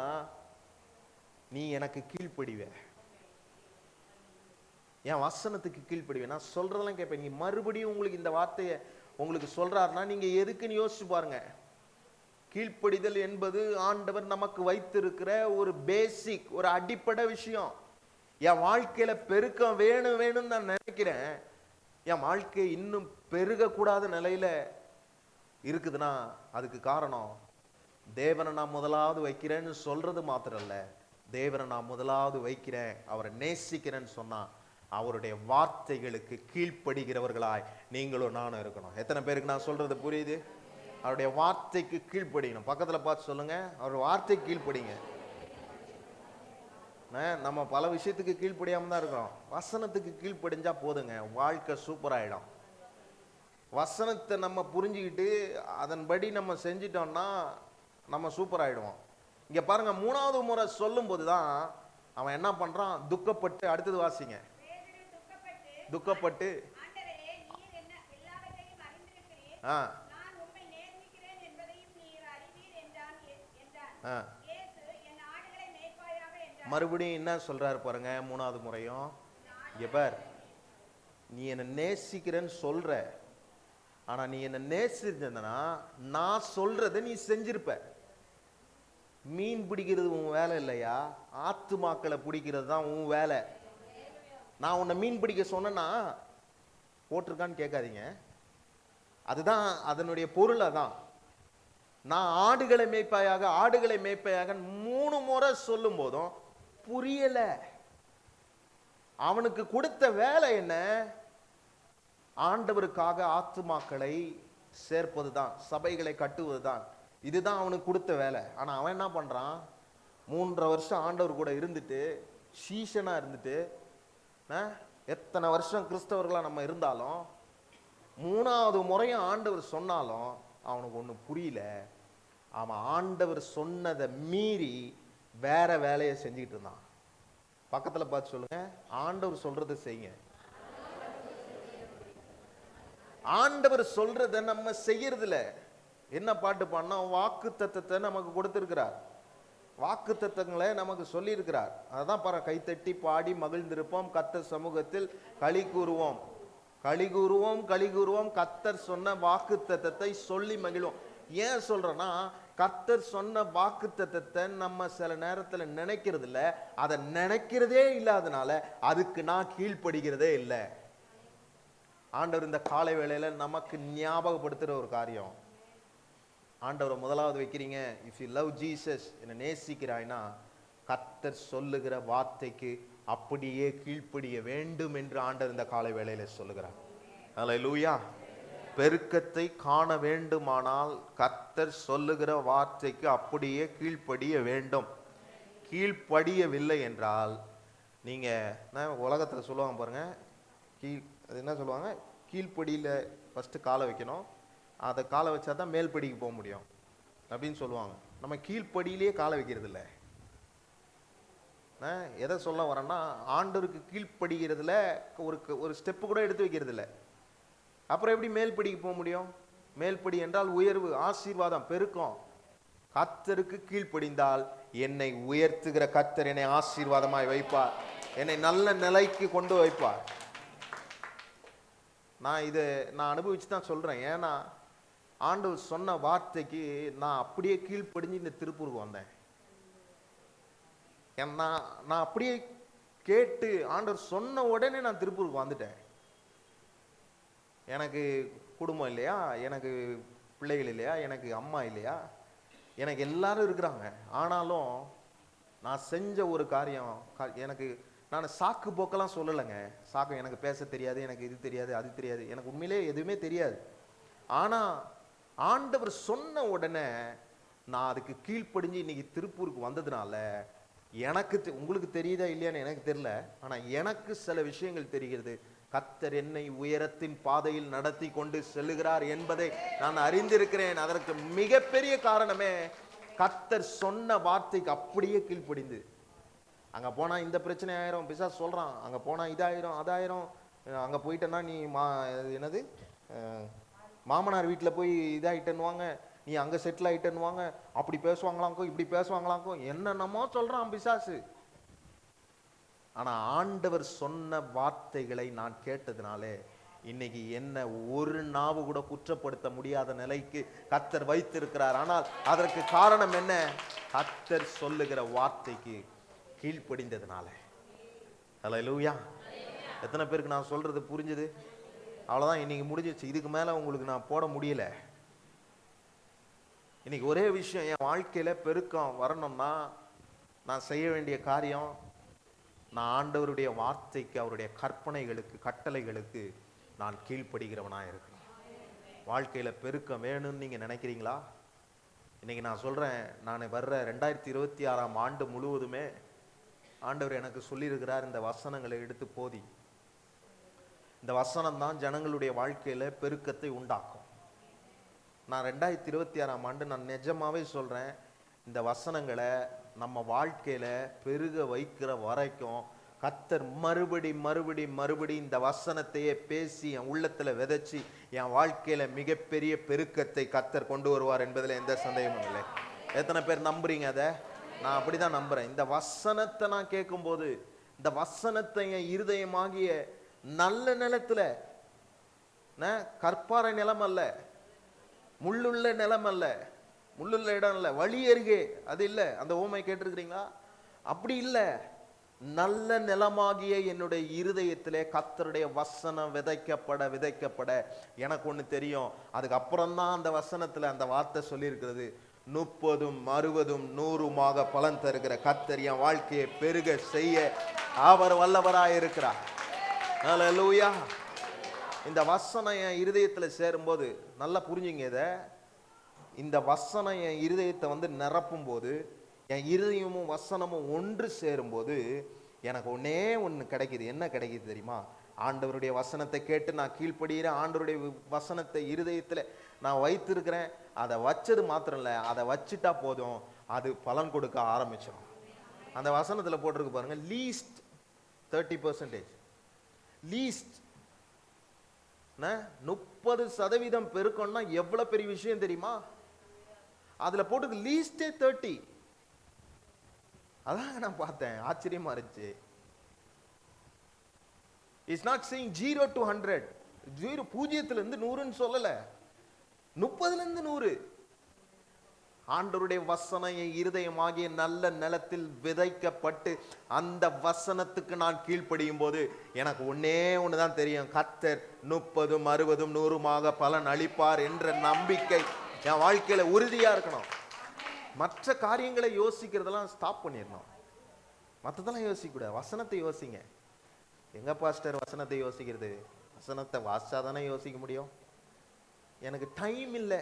நீ எனக்கு கீழ்ப்படிவே, என் வசனத்துக்கு கீழ்ப்படிவே, நான் சொல்றதெல்லாம் கேட்பேன். நீ மறுபடியும் உங்களுக்கு இந்த வார்த்தையை உங்களுக்கு சொல்றாருன்னா நீங்க எதுக்குன்னு யோசிச்சு பாருங்க. கீழ்ப்படிதல் என்பது ஆண்டவர் நமக்கு வைத்திருக்கிற ஒரு பேசிக், ஒரு அடிப்படை விஷயம். என் வாழ்க்கையில பெருக்கம் வேணும்னு நான் நினைக்கிறேன், என் வாழ்க்கை இன்னும் பெருகக்கூடாத நிலையில இருக்குதுன்னா அதுக்கு காரணம் தேவனை நான் முதலாவது வைக்கிறேன்னு சொல்றது மாத்திரம் இல்ல, தேவனை நான் முதலாவது வைக்கிறேன், அவரை நேசிக்கிறேன்னு சொன்னா அவருடைய வார்த்தைகளுக்கு கீழ்ப்படுகிறவர்களாய் நீங்களும் நானும் இருக்கணும். எத்தனை பேருக்கு நான் சொல்றது புரியுது? அவருடைய வார்த்தைக்கு கீழ்ப்படியணும். பக்கத்துல பார்த்து சொல்லுங்க, அவருடைய வார்த்தைக்கு கீழ்ப்படிங்க. நம்ம பல விஷயத்துக்கு கீழ்ப்படியாம தான் இருக்கிறோம். வசனத்துக்கு கீழ்ப்படிஞ்சா போதுங்க, வாழ்க்கை சூப்பர் ஆயிடும். வசனத்தை நம்ம புரிஞ்சுக்கிட்டு அதன்படி நம்ம செஞ்சிட்டோம்னா நம்ம சூப்பர் ஆயிடுவோம். இங்க பாருங்க, 3வது முறை சொல்லும் போதுதான் அவன் என்ன பண்றான்? துக்கப்பட்டு, அடுத்தது வாசிங்க. துக்கப்பட்டு மறுபடியும் என்ன சொல்றாரு பாருங்க, 3வது முறையும். எவர் நீ என்ன நேசிக்கிறேன்னு சொல்ற, ஆனா நீ என்ன நேசிச்சதுன்னா நான் சொல்றதை நீ செஞ்சிருப்ப. மீன் பிடிக்கிறது உன் வேலை இல்லையா? ஆத்துமாக்களை பிடிக்கிறது தான் உன் வேலை. நான் உன்னை மீன் பிடிக்க சொன்னா போட்டிருக்கான்னு கேட்காதீங்க, அதுதான் அதனுடைய பொருள். அதான் நான் ஆடுகளை மேய்ப்பாயாக, ஆடுகளை மேய்ப்பாயாக 3 முறை சொல்லும் போதும் புரியல. அவனுக்கு கொடுத்த வேலை என்ன? ஆண்டவருக்காக ஆத்துமாக்களை சேர்ப்பதுதான், சபைகளை கட்டுவதுதான். இதுதான் அவனுக்கு கொடுத்த வேலை. ஆனா அவன் என்ன பண்றான்? 3.5 வருஷம் ஆண்டவர் கூட இருந்துட்டு, சீஷனா இருந்துட்டு, எத்தனை வருஷம் கிறிஸ்தவர்களா நம்ம இருந்தாலும் 3வது முறையும் ஆண்டவர் சொன்னாலும் அவனுக்கு ஒன்றும் புரியல. அவன் ஆண்டவர் சொன்னதை மீறி வேற வேலையை செஞ்சுக்கிட்டு இருந்தான். பக்கத்துல பார்த்து சொல்லுங்க, ஆண்டவர் சொல்றதை செய்யுங்க. ஆண்டவர் சொல்றதை நம்ம செய்யறதில்ல. என்ன பாட்டு பாடினா, வாக்கு தத்தத்தை நமக்கு கொடுத்திருக்கிறார், வாக்கு தத்தங்களை நமக்கு சொல்லி இருக்கிறார். அதான் பாரு, கைத்தட்டி பாடி மகிழ்ந்திருப்போம், கர்த்தர் சமூகத்தில் களி கூறுவோம், களி கூறுவோம், களி கூறுவோம், கர்த்தர் சொன்ன வாக்கு தத்தத்தை சொல்லி மகிழ்வோம். ஏன் சொல்றேன்னா, கர்த்தர் சொன்ன வாக்கு தத்தத்தை நம்ம சில நேரத்தில் நினைக்கிறது இல்லை. அதை நினைக்கிறதே இல்லாதனால அதுக்கு நான் கீழ்ப்படுகிறதே இல்லை. ஆண்டவர் இந்த காலை வேளையில நமக்கு ஞாபகப்படுத்துற ஒரு காரியம், ஆண்டவரை முதலாவது வைக்கிறீங்க. இஃப் யூ லவ் ஜீசஸ், என்னை நேசிக்கிறாய்னா கர்த்தர் சொல்லுகிற வார்த்தைக்கு அப்படியே கீழ்ப்படிய வேண்டும் என்று ஆண்டவர் இந்த காலை வேளையில சொல்லுகிறார். அல்லேலூயா. பெருக்கத்தை காண வேண்டுமானால் கர்த்தர் சொல்லுகிற வார்த்தைக்கு அப்படியே கீழ்ப்படிய வேண்டும். கீழ்ப்படியவில்லை என்றால் நீங்க உலகத்துல சொல்லுவாங்க பாருங்க, அது என்ன சொல்லுவாங்க, கீழ்ப்படியில ஃபர்ஸ்ட் காலை வைக்கணும், அதை காலை வச்சா தான் மேல்படிக்கு போக முடியும் அப்படின்னு சொல்லுவாங்க. நம்ம கீழ்ப்படியிலேயே காலை வைக்கிறது இல்லை. எதை சொல்ல வரேன்னா, ஆண்டவருக்கு கீழ்ப்படுகிறதுல ஒரு ஸ்டெப்பு கூட எடுத்து வைக்கிறது இல்லை. அப்புறம் எப்படி மேல்படிக்கு போக முடியும்? மேல்படி என்றால் உயர்வு, ஆசீர்வாதம், பெருக்கம். கர்த்தருக்கு கீழ்ப்படிந்தால் என்னை உயர்த்துகிற கர்த்தர் என்னை ஆசீர்வாதமாய் வைப்பார், என்னை நல்ல நிலைக்கு கொண்டு வைப்பார். நான் அனுபவிச்சு தான் சொல்றேன். ஏன்னா ஆண்டவர் சொன்ன வார்த்தைக்கு நான் அப்படியே கீழ்ப்படிஞ்சு இந்த திருப்பூருக்கு வந்தேன். நான் அப்படியே கேட்டு ஆண்டவர் சொன்ன உடனே நான் திருப்பூருக்கு வந்துட்டேன். எனக்கு குடும்பம் இல்லையா, எனக்கு பிள்ளைகள் இல்லையா, எனக்கு அம்மா இல்லையா, எனக்கு எல்லாரும் இருக்கிறாங்க. ஆனாலும் நான் செஞ்ச ஒரு காரியம், எனக்கு நான் சாக்கு போக்கெல்லாம் சொல்லலைங்க. சாக்கு எனக்கு பேச தெரியாது, எனக்கு இது தெரியாது, அது தெரியாது, எனக்கு உண்மையிலே எதுவுமே தெரியாது. ஆனா ஆண்டவர் சொன்ன உடனே நான் அதுக்கு கீழ்ப்படிஞ்சு இன்னைக்கு திருப்பூருக்கு வந்ததுனால எனக்கு உங்களுக்கு தெரியுதா இல்லையான்னு எனக்கு தெரியல, ஆனா எனக்கு சில விஷயங்கள் தெரிகிறது. கர்த்தர் என்னை உயரத்தின் பாதையில் நடத்தி கொண்டு செல்லுகிறார் என்பதை நான் அறிந்திருக்கிறேன். அதற்கு மிகப்பெரிய காரணமே கர்த்தர் சொன்ன வார்த்தைக்கு அப்படியே கீழ்ப்படிந்து. அங்க போனா இந்த பிரச்சனை ஆயிரும், பிசாசு சொல்றான், அங்க போனா இதாயிரும் அதாயிரும், அங்க போயிட்டேன்னா நீ என்னது மாமனார் வீட்டில் போய் இதாயிட்டேன்னுவாங்க, நீ அங்க செட்டில் ஆயிட்டேன்னுவாங்க, அப்படி பேசுவாங்களாக்கும் இப்படி பேசுவாங்களாக்கும், என்னென்னமோ சொல்றான் பிசாசு. ஆனா ஆண்டவர் சொன்ன வார்த்தைகளை நான் கேட்டதுனாலே இன்னைக்கு என்ன ஒரு நாவு கூட குற்றப்படுத்த முடியாத நிலைக்கு கர்த்தர் வைத்திருக்கிறார். ஆனால் அதற்கு காரணம் என்ன? கர்த்தர் சொல்லுகிற வார்த்தைக்கு கீழ்ப்படிந்ததுனால. ஹல்லேலூயா. எத்தனை பேருக்கு நான் சொல்றது புரிஞ்சுது? அவ்வளவுதான், இன்னைக்கு முடிஞ்சிச்சு. இதுக்கு மேல உங்களுக்கு நான் போட முடியல. இன்னைக்கு ஒரே விஷயம், என் வாழ்க்கையில பெருக்கம் வரணும்னா நான் செய்ய வேண்டிய காரியம், நான் ஆண்டவருடைய வார்த்தைக்கு, அவருடைய கற்பனைகளுக்கு, கட்டளைகளுக்கு நான் கீழ்ப்படுகிறவனாக இருக்கணும். வாழ்க்கையில பெருக்கம் வேணும்னு நீங்க நினைக்கிறீங்களா? இன்னைக்கு நான் சொல்றேன், நான் வர்ற 2026ஆம் ஆண்டு முழுவதுமே ஆண்டவர் எனக்கு சொல்லியிருக்கிறார், இந்த வசனங்களை எடுத்து போதி. இந்த வசனம் தான் ஜனங்களுடைய வாழ்க்கையில பெருக்கத்தை உண்டாக்கும். நான் 2026 நான் நிஜமாவே சொல்றேன், இந்த வசனங்களை நம்ம வாழ்க்கையில பெருக வைக்கிற வரைக்கும் கர்த்தர் மறுபடி இந்த வசனத்தையே பேசி என் உள்ளத்துல விதைச்சி என் வாழ்க்கையில மிகப்பெரிய பெருக்கத்தை கர்த்தர் கொண்டு வருவார் என்பதில் எந்த சந்தேகமும் இல்லை. எத்தனை பேர் நம்புறீங்க அதை? நான் அப்படிதான் நம்புறேன். இந்த வசனத்தை நான் கேட்கும்போது, இந்த வசனத்தை என் இருதயமாகிய நல்ல நிலத்துல, கற்பாறை நிலம் அல்ல, முள்ளுள்ள நிலம் அல்ல, முள்ளுள்ள இடம் இல்ல, வழி அருகே அது இல்ல. அந்த ஓமை கேட்டிருக்கிறீங்களா? அப்படி இல்ல. நல்ல நிலமாகிய என்னுடைய இருதயத்திலே கர்த்தருடைய வசனம் விதைக்கப்பட எனக்கு ஒண்ணு தெரியும். அதுக்கப்புறம் தான் அந்த வசனத்துல அந்த வார்த்தை சொல்லியிருக்கிறது, 30, 60, 100 பலன் தருகிற கர்த்தர் என் வாழ்க்கையை பெருக செய்ய அவர் வல்லவராய் இருக்கிறார். ஹல்லேலூயா. இந்த வசனம் என் இருதயத்துல சேரும்போது, நல்லா புரிஞ்சுங்க இதை, இந்த வசனம் என் இருதயத்தை நிரப்பும் போது, என் இருதயமும் வசனமும் ஒன்று சேரும்போது எனக்கு ஒன்னே ஒன்று கிடைக்குது. என்ன கிடைக்குது தெரியுமா? ஆண்டவருடைய வசனத்தை கேட்டு நான் கீழ்ப்படுகிறேன். ஆண்டவருடைய வசனத்தை இருதயத்துல நான் வைத்திருக்கிறேன். அதை வச்சது மாத்திரம் இல்லை, அதை வச்சுட்டா போதும், அது பலன் கொடுக்க ஆரம்பிச்சிடும். அந்த வசனத்துல போட்டிருக்கு பாருங்க, லீஸ்ட் 30%. லீஸ்ட் 30% பெருக்கம்னா எவ்வளவு பெரிய விஷயம் தெரியுமா? அதுல போட்டு லீஸ்டே 30. அதான் நான் பார்த்தேன், ஆச்சரியமா இருந்துச்சு. It's not saying 0 to 100. 0 இருந்து 100ன்னு சொல்லல, 30 100. ஆண்டவருடைய வசனம் என் இருதயமாகிய நல்ல நிலத்தில் விதைக்கப்பட்டு அந்த வசனத்துக்கு நான் கீழ்ப்படியும் போது எனக்கு ஒன்னே ஒண்ணுதான் தெரியும், கர்த்தர் 30, 60, 100 பலன் அளிப்பார் என்ற நம்பிக்கை என் வாழ்க்கையில உறுதியா இருக்கணும். மற்ற காரியங்களை யோசிக்கிறதெல்லாம் ஸ்டாப் பண்ணிடணும். மற்றதெல்லாம் யோசிக்க கூடாது, வசனத்தை யோசிங்க. எங்க பாஸ்டர் வசனத்தை யோசிக்கிறது? வசனத்தை வாசிச்சாதானே யோசிக்க முடியும். எனக்கு டைம் இல்லை.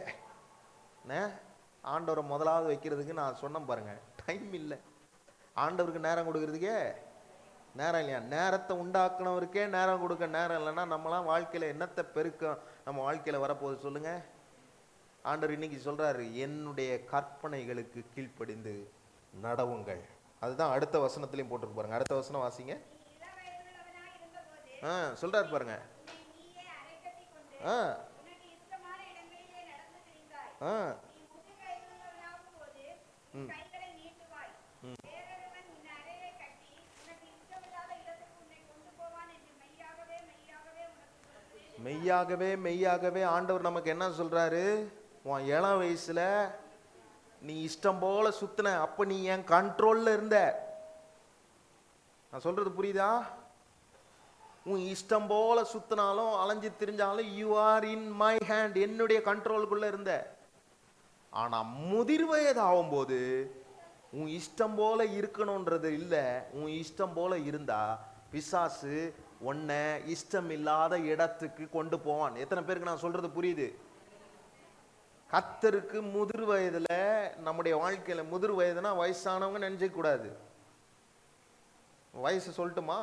ஆண்டவரை முதலாவது வைக்கிறதுக்கு நான் சொன்னேன் பாருங்க, டைம் இல்லை. ஆண்டவருக்கு நேரம் கொடுக்கறதுக்கே நேரம் இல்லையா? நேரத்தை உண்டாக்குனவருக்கே நேரம் கொடுக்க நேரம் இல்லைன்னா நம்மளாம் வாழ்க்கையில என்னத்தை பெருக்கம் நம்ம வாழ்க்கையில வரப்போகுது சொல்லுங்க? ஆண்டவர் இன்னைக்கு சொல்றாரு, என்னுடைய கற்பனைகளுக்கு கீழ்ப்படிந்து நடவுங்கள். அதுதான் அடுத்த வசனத்திலையும் போட்டுருக்கு பாருங்க. அடுத்த வசனம் வாசிங்க. சொல்றாரு பாருங்க. மெய்யாகவே மெய்யாகவே ஆண்டவர் நமக்கு என்ன சொல்றாரு? உன் இளம் வயசுல நீ இஷ்டம் போல சுத்தின, அப்ப நீ என் கண்ட்ரோல்ல இருந்த. நான் சொல்றது புரியுதா? உன் இஷ்டம் போல சுத்தினாலும் அலைஞ்சு திரிஞ்சாலும் you are in my hand, என்னுடைய கண்ட்ரோலுக்குள்ள இருந்த. ஆனா முதிர் வயது ஆகும்போது உன் இஷ்டம் போல இருக்கணும்ன்றது இல்ல, உன் இஷ்டம் போல இருந்தா பிசாசு உன்னை இஷ்டம் இல்லாத இடத்துக்கு கொண்டு போவான். எத்தனை பேருக்கு நான் சொல்றது புரியுது? கர்த்தருக்கு முதிர் வயதுல, நம்முடைய வாழ்க்கையில முதிர் வயதுனா வயசானவங்க நினைக்க கூடாது. வயசு சொல்லட்டுமா?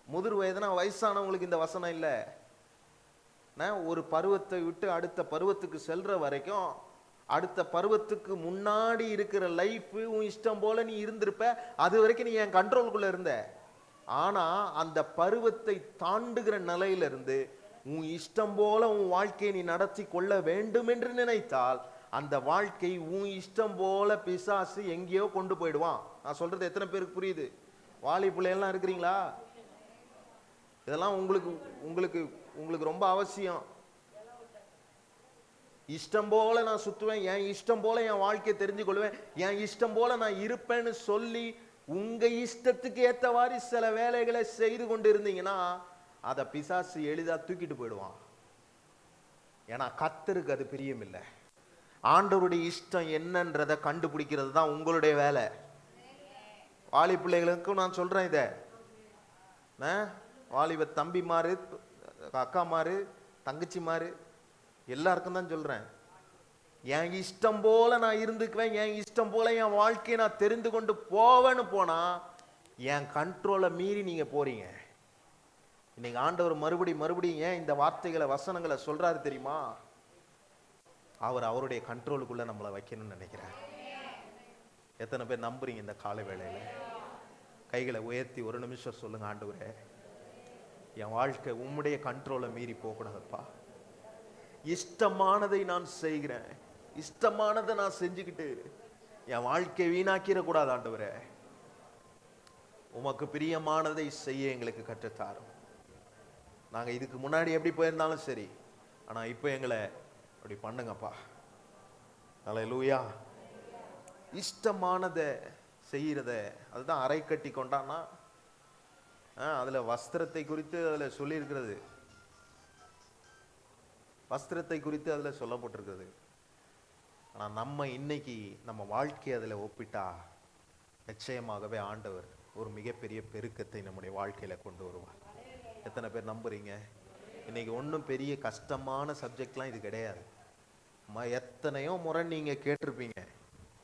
முதிர் வயதுனா வயசானவங்களுக்கு இந்த வசனம் இல்ல. ஒரு பருவத்தை விட்டு அடுத்த பருவத்துக்கு செல்ற வரைக்கும், அடுத்த பருவத்துக்கு முன்னாடி இருக்கிற லைஃப் உன் இஷ்டம் போல நீ இருந்திருப்ப. அது வரைக்கும் நீ என் கண்ட்ரோலுக்குள்ள இருந்த. ஆனா அந்த பருவத்தை தாண்டுகிற நிலையில இருந்து உன் இஷ்டம் போல உன் வாழ்க்கையை நீ நடத்தி கொள்ள வேண்டும் என்று நினைத்தால் அந்த வாழ்க்கை உன் இஷ்டம் போல பிசாசு எங்கேயோ கொண்டு போயிடுவான். நான் சொல்றது எத்தனை பேருக்கு புரியுது? வாலி பிள்ளையெல்லாம் இருக்கிறீங்களா? இதெல்லாம் உங்களுக்கு உங்களுக்கு உங்களுக்கு ரொம்ப அவசியம். இஷ்டம் போல நான் சுத்துவேன், என் இஷ்டம் போல என் வாழ்க்கையை தெரிஞ்சு கொள்வேன், என் இஷ்டம் போல நான் இருப்பேன்னு சொல்லி உங்க இஷ்டத்துக்கு ஏற்றவாறு சில வேலைகளை செய்து கொண்டு இருந்தீங்கன்னா அதை பிசாசு எளிதா தூக்கிட்டு போயிடுவான். ஏன்னா கர்த்தருக்கு அது பிரியம் இல்லை. ஆண்டவருடைய இஷ்டம் என்னன்றதை கண்டுபிடிக்கிறது தான் உங்களுடைய வேலை. வாலி பிள்ளைகளுக்கும் நான் சொல்றேன் இதை. வாலிப தம்பி மாறு, அக்கா மாறு, தங்கச்சி மாறு, எல்லாருக்கும் தான் சொல்றேன். என் இஷ்டம் போல நான் இருந்துக்குவேன், என் இஷ்டம் போல என் வாழ்க்கையை நான் தெரிந்து கொண்டு போவேன்னு போனா என் கண்ட்ரோலை மீறி நீங்க போறீங்க. இன்னைக்கு ஆண்டவர் மறுபடியும் ஏன் இந்த வார்த்தைகளை வசனங்களை சொல்றாரு தெரியுமா? அவர் அவருடைய கண்ட்ரோலுக்குள்ள நம்மளை வைக்கணும்னு நினைக்கிறார். எத்தனை பேர் நம்புறீங்க? இந்த காலை வேளையில கைகளை உயர்த்தி ஒரு நிமிஷம் சொல்லுங்க, ஆண்டவரே என் வாழ்க்கை உம்முடைய கண்ட்ரோலை மீறி போகக்கூடாதுப்பா. இஷ்டமானதை நான் செய்கிறேன், இஷ்டமானதை நான் செஞ்சுக்கிட்டு என் வாழ்க்கை வீணாக்கிடக்கூடாது. ஆண்டவரே உமக்கு பிரியமானதை செய்ய எங்களுக்கு கற்றுத்தாரும். நாங்க இதுக்கு முன்னாடி எப்படி போயிருந்தாலும் சரி, ஆனா இப்போ எங்களை அப்படி பண்ணுங்கப்பா. அல்லேலூயா. இஷ்டமானதை செய்யறத அதுதான் அரை கட்டி கொண்டான்னா, அதுல வஸ்திரத்தை குறித்து அதுல சொல்லி இருக்கிறது, வஸ்திரத்தை குறித்து அதுல சொல்லப்பட்டிருக்கிறது. ஆனா நம்ம இன்னைக்கு நம்ம வாழ்க்கையை அதுல ஒப்பிட்டா நிச்சயமாகவே ஆண்டவர் ஒரு மிகப்பெரிய பெருக்கத்தை நம்முடைய வாழ்க்கையில கொண்டு வருவார். எத்தனை பேர் நம்புறீங்க? இன்னைக்கு ஒன்றும் பெரிய கஷ்டமான சப்ஜெக்ட்லாம் இது கிடையாது. எத்தனையோ முறை நீங்க கேட்டிருப்பீங்க,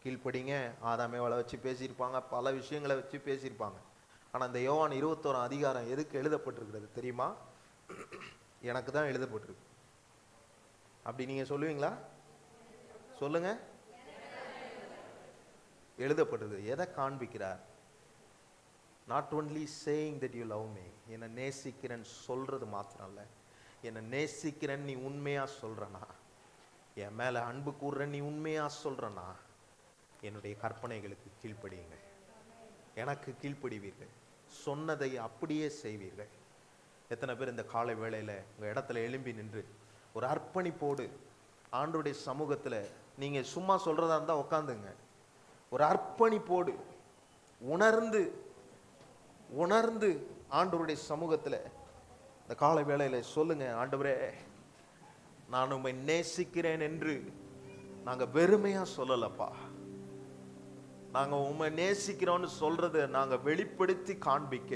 கீழ்ப்படிங்க, ஆதாமேவளை வச்சு பேசியிருப்பாங்க, பல விஷயங்களை வச்சு பேசியிருப்பாங்க. ஆனா இந்த யோவான் 21 அதிகாரம் எதுக்கு எழுதப்பட்டிருக்கிறது தெரியுமா? எனக்கு தான் எழுதப்பட்டிருக்கு. அப்படி நீங்க சொல்லுவீங்களா? சொல்லுங்க. எழுதப்பட்டிருக்கு. எதை காண்பிக்கிறார்? Not only saying that you love me, என்னை நேசிக்கிறேன்னு சொல்றது மாத்திரம் இல்ல, என்னை நேசிக்கிறேன்னு நீ உண்மையா சொல்றனா, என் மேல அன்பு கூறுறேன்னு நீ உண்மையா சொல்றனா, என்னுடைய கற்பனைகளுக்கு கீழ்ப்படியுங்க, எனக்கு கீழ்ப்படிவீர்கள், சொன்னதை அப்படியே செய்வீர்கள். எத்தனை பேர் இந்த காலை வேளையில உங்க இடத்துல எழும்பி நின்று ஒரு அர்ப்பணிப்போடு ஆண்டவருடைய சமூகத்துல, நீங்க சும்மா சொல்றதா இருந்தா உட்காந்துங்க, ஒரு அர்ப்பணிப்போடு உணர்ந்து ஆண்டவருடைய சமூகத்துல இந்த காலை வேளையில சொல்லுங்க, ஆண்டவரே நான் உம்மை நேசிக்கிறேன் என்று நாங்க வெறுமையா சொல்லலப்பா, நாங்க உம்மை நேசிக்கிறோம்னு சொல்றதை நாங்க வெளிப்படுத்தி காண்பிக்க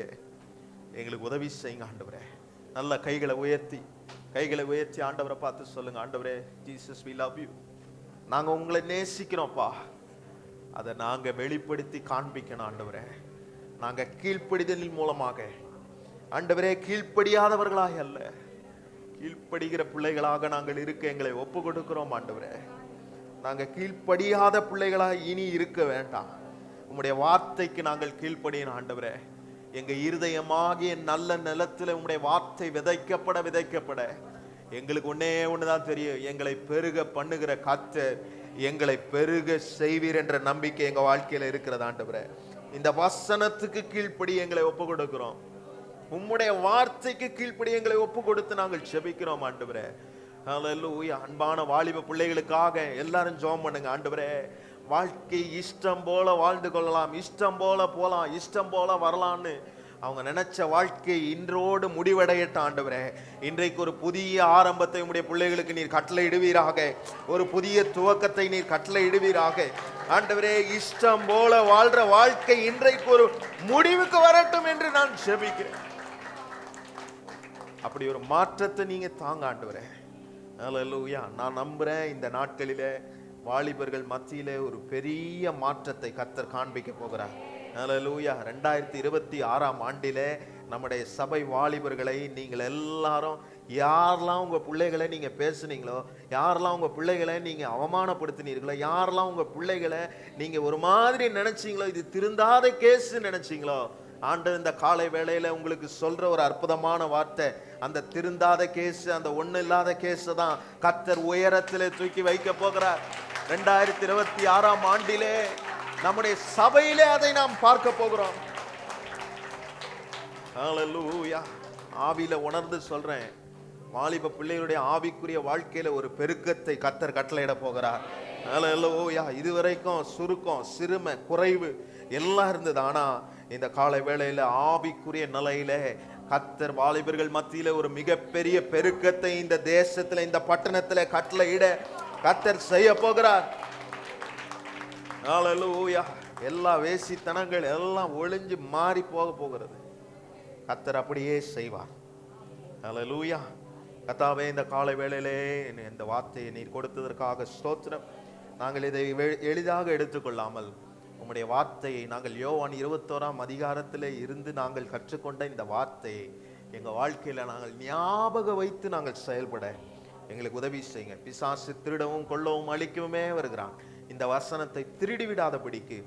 எங்களுக்கு உதவி செய்யுங்க ஆண்டவரே. நல்ல கைகளை உயர்த்தி ஆண்டவரை பார்த்து சொல்லுங்க, ஆண்டவரே ஜீசஸ் we love you, நாங்க உங்களை நேசிக்கிறோம்ப்பா, அதை நாங்க வெளிப்படுத்தி காண்பிக்கணும் ஆண்டவரே. நாங்க கீழ்ப்படிதலின் மூலமாக ஆண்டவரே, கீழ்ப்படியாதவர்களாக அல்ல, கீழ்ப்படுகிற பிள்ளைகளாக நாங்கள் இருக்க எங்களை ஒப்பு கொடுக்கிறோம் ஆண்டவரே. நாங்க கீழ்ப்படியாத பிள்ளைகளாக இனி இருக்க வேண்டாம். உம்முடைய வார்த்தைக்கு நாங்கள் கீழ்ப்படியணும் ஆண்டவரே. எங்க இருதயமாகிய நல்ல நிலத்துல உம்முடைய வார்த்தை விதைக்கப்பட எங்களுக்கு ஒண்ணுதான் தெரியும், எங்களை பெருக பண்ணுகிற கர்த்தர் எங்களை பெருக செய்வீர் என்ற நம்பிக்கை எங்க வாழ்க்கையில இருக்கிறது ஆண்டவரே. இந்த வசனத்துக்கு கீழ்ப்படி எங்களை ஒப்பு கொடுக்கிறோம், உம்முடைய வார்த்தைக்கு கீழ்ப்படி எங்களை ஒப்பு கொடுத்து நாங்கள் செபிக்கிறோம் ஆண்டவரே. ஹல்லேலூயா. அன்பான வாலிப பிள்ளைகளுக்காக எல்லாரும் ஜெபம் பண்ணுங்க. ஆண்டவரே, வாழ்க்கை இஷ்டம் போல வாழ்ந்து கொள்ளலாம், இஷ்டம் போல போலாம், இஷ்டம் போல வரலான்னு அவங்க நினைச்ச வாழ்க்கை இன்றோடு முடிவடையட்ட ஆண்டவரே. இன்றைக்கு ஒரு புதிய ஆரம்பத்தை உம்முடைய பிள்ளைகளுக்கு நீர் கட்டளை இடுவீராக, ஒரு புதிய துவக்கத்தை நீர் கட்டளை இடுவீராக ஆண்டவரே. இஷ்டம் போல வாழ்ற வாழ்க்கை இன்றைக்கு ஒரு முடிவுக்கு வரட்டும் என்று நான் செபிக்கிறேன். அப்படி ஒரு மாற்றத்தை நீங்க தாங்க ஆண்டவரே. ஹல்லேலூயா. நான் நம்புறேன் இந்த நாட்களிலே வாலிபர்கள் மத்தியிலே ஒரு பெரிய மாற்றத்தை கர்த்தர் காண்பிக்க போகிறார். ஹல்லேலூயா. 2026ஆம் ஆண்டிலே நம்முடைய சபை வாலிபர்களை நீங்கள் எல்லாரும், யாரெல்லாம் உங்க பிள்ளைகளை நீங்க பேசுனீங்களோ, யாரெல்லாம் உங்க பிள்ளைகளை நீங்க அவமானப்படுத்தினீர்களோ, யாரெல்லாம் உங்க பிள்ளைகளை நீங்க ஒரு மாதிரி நினைச்சீங்களோ, இது திருந்தாத கேஸ் நினைச்சீங்களோ, ஆண்டவர் இந்த காலை வேளையில உங்களுக்கு சொல்ற ஒரு அற்புதமான வார்த்தை, அந்த திருந்தாத கேஸ், அந்த ஒண்ணு இல்லாத கேஸ் தான் கர்த்தர் உயரத்திலே தூக்கி வைக்க போகிறார். 2026ஆம் ஆண்டிலே நம்முடைய சபையிலே அதை நாம் பார்க்க போகிறோம். ஹல்லேலூயா. ஆவியில உணர்ந்து சொல்றேன், வாலிப பிள்ளைகளுடைய ஆவிக்குரிய வாழ்க்கையில ஒரு பெருக்கத்தை கர்த்தர் கட்டளையிட போகிறார். ஹல்லேலூயா. இதுவரைக்கும் சுருக்கம், சிறுமை, குறைவு எல்லாம் இருந்தது. ஆனா இந்த காலை வேளையில ஆவிக்குரிய நிலையில கர்த்தர் வாலிபர்கள் மத்தியில ஒரு மிகப்பெரிய பெருக்கத்தை இந்த தேசத்துல, இந்த பட்டணத்துல கட்டளையிட கர்த்தர் செய்ய போகிறார். ஹல்லேலூயா. எல்லா வேசித்தனங்கள் எல்லாம் ஒளிஞ்சு மாறி போக போகிறது. கர்த்தர் அப்படியே செய்வார். ஹல்லேலூயா. கர்த்தாவே, இந்த காலை வேளையிலே இந்த வார்த்தையை நீர் கொடுத்ததற்காக ஸ்தோத்திரம். நாங்கள் இதை எளிதாக எடுத்துக்கொள்ளாமல் உம்முடைய வார்த்தையை நாங்கள் யோவான் 21ஆம் அதிகாரத்திலே இருந்து நாங்கள் கற்றுக்கொண்ட இந்த வார்த்தையை எங்கள் வாழ்க்கையில் நாங்கள் ஞாபகம் வைத்து நாங்கள் செயல்பட எங்களுக்கு உதவி செய்யுங்க. பிசாசு திருடவும் கொல்லவும் அழிக்கவுமே வருகிறான். இந்த வசனத்தை திருடி விடாதபடிக்கு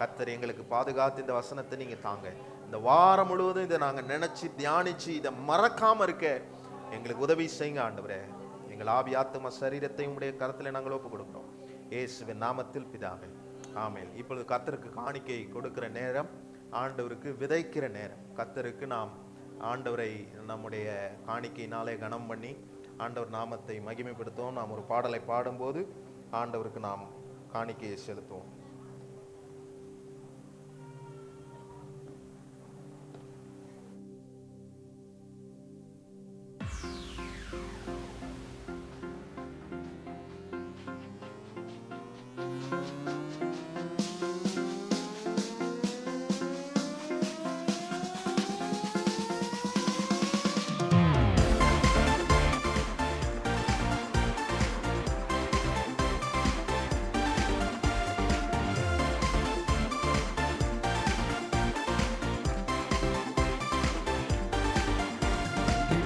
கர்த்தர் எங்களுக்கு பாதுகாத்து இந்த வசனத்தை நீங்கள் தாங்க. இந்த வாரம் முழுவதும் இதை நாங்கள் நினைச்சு தியானிச்சு இதை மறக்காம இருக்க எங்களுக்கு உதவி செய்யுங்க ஆண்டவரே. எங்கள் ஆவி ஆத்தும சரீரத்தை உங்களுடைய கரத்தில் நாங்கள் ஒப்பு கொடுக்கிறோம் இயேசுவின் நாமத்தில் பிதாவே, ஆமென். இப்பொழுது கர்த்தருக்கு காணிக்கை கொடுக்கிற நேரம், ஆண்டவருக்கு விதைக்கிற நேரம். கர்த்தருக்கு நாம் ஆண்டவரை நம்முடைய காணிக்கையினாலே கனம் பண்ணி ஆண்டவர் நாமத்தை மகிமைப்படுத்துவோம். நாம் ஒரு பாடலை பாடும்போது ஆண்டவருக்கு நாம் காணிக்கையை செலுத்துவோம்.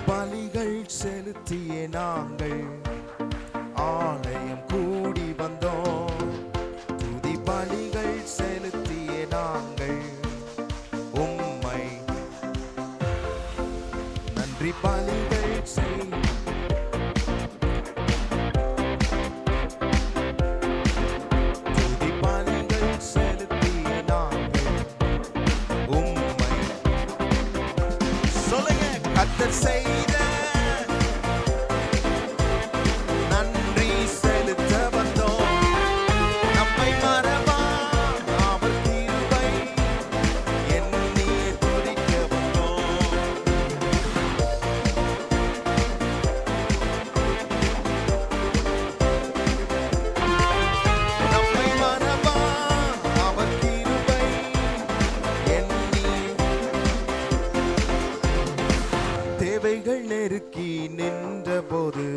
பலிகள் செலுத்திய நாங்கள் ஆலயம் கூடி வந்தோம். துதி பலிகள் செலுத்திய நாங்கள் உம்மை நன்றி பலிகள் துதி பலிகள் செலுத்திய நாங்கள் உம்மை சொல்லுங்க. கர்த்தர் செய்த நன்றி செலுத்த வந்தோம். நம்மை மறவா அவர் கிருபை எண்ணி துதிக்க வந்தோம். நம்மை மறவா அவர் கிருபை எண்ணி தேவைகள் நெருக்கி நின்ற போது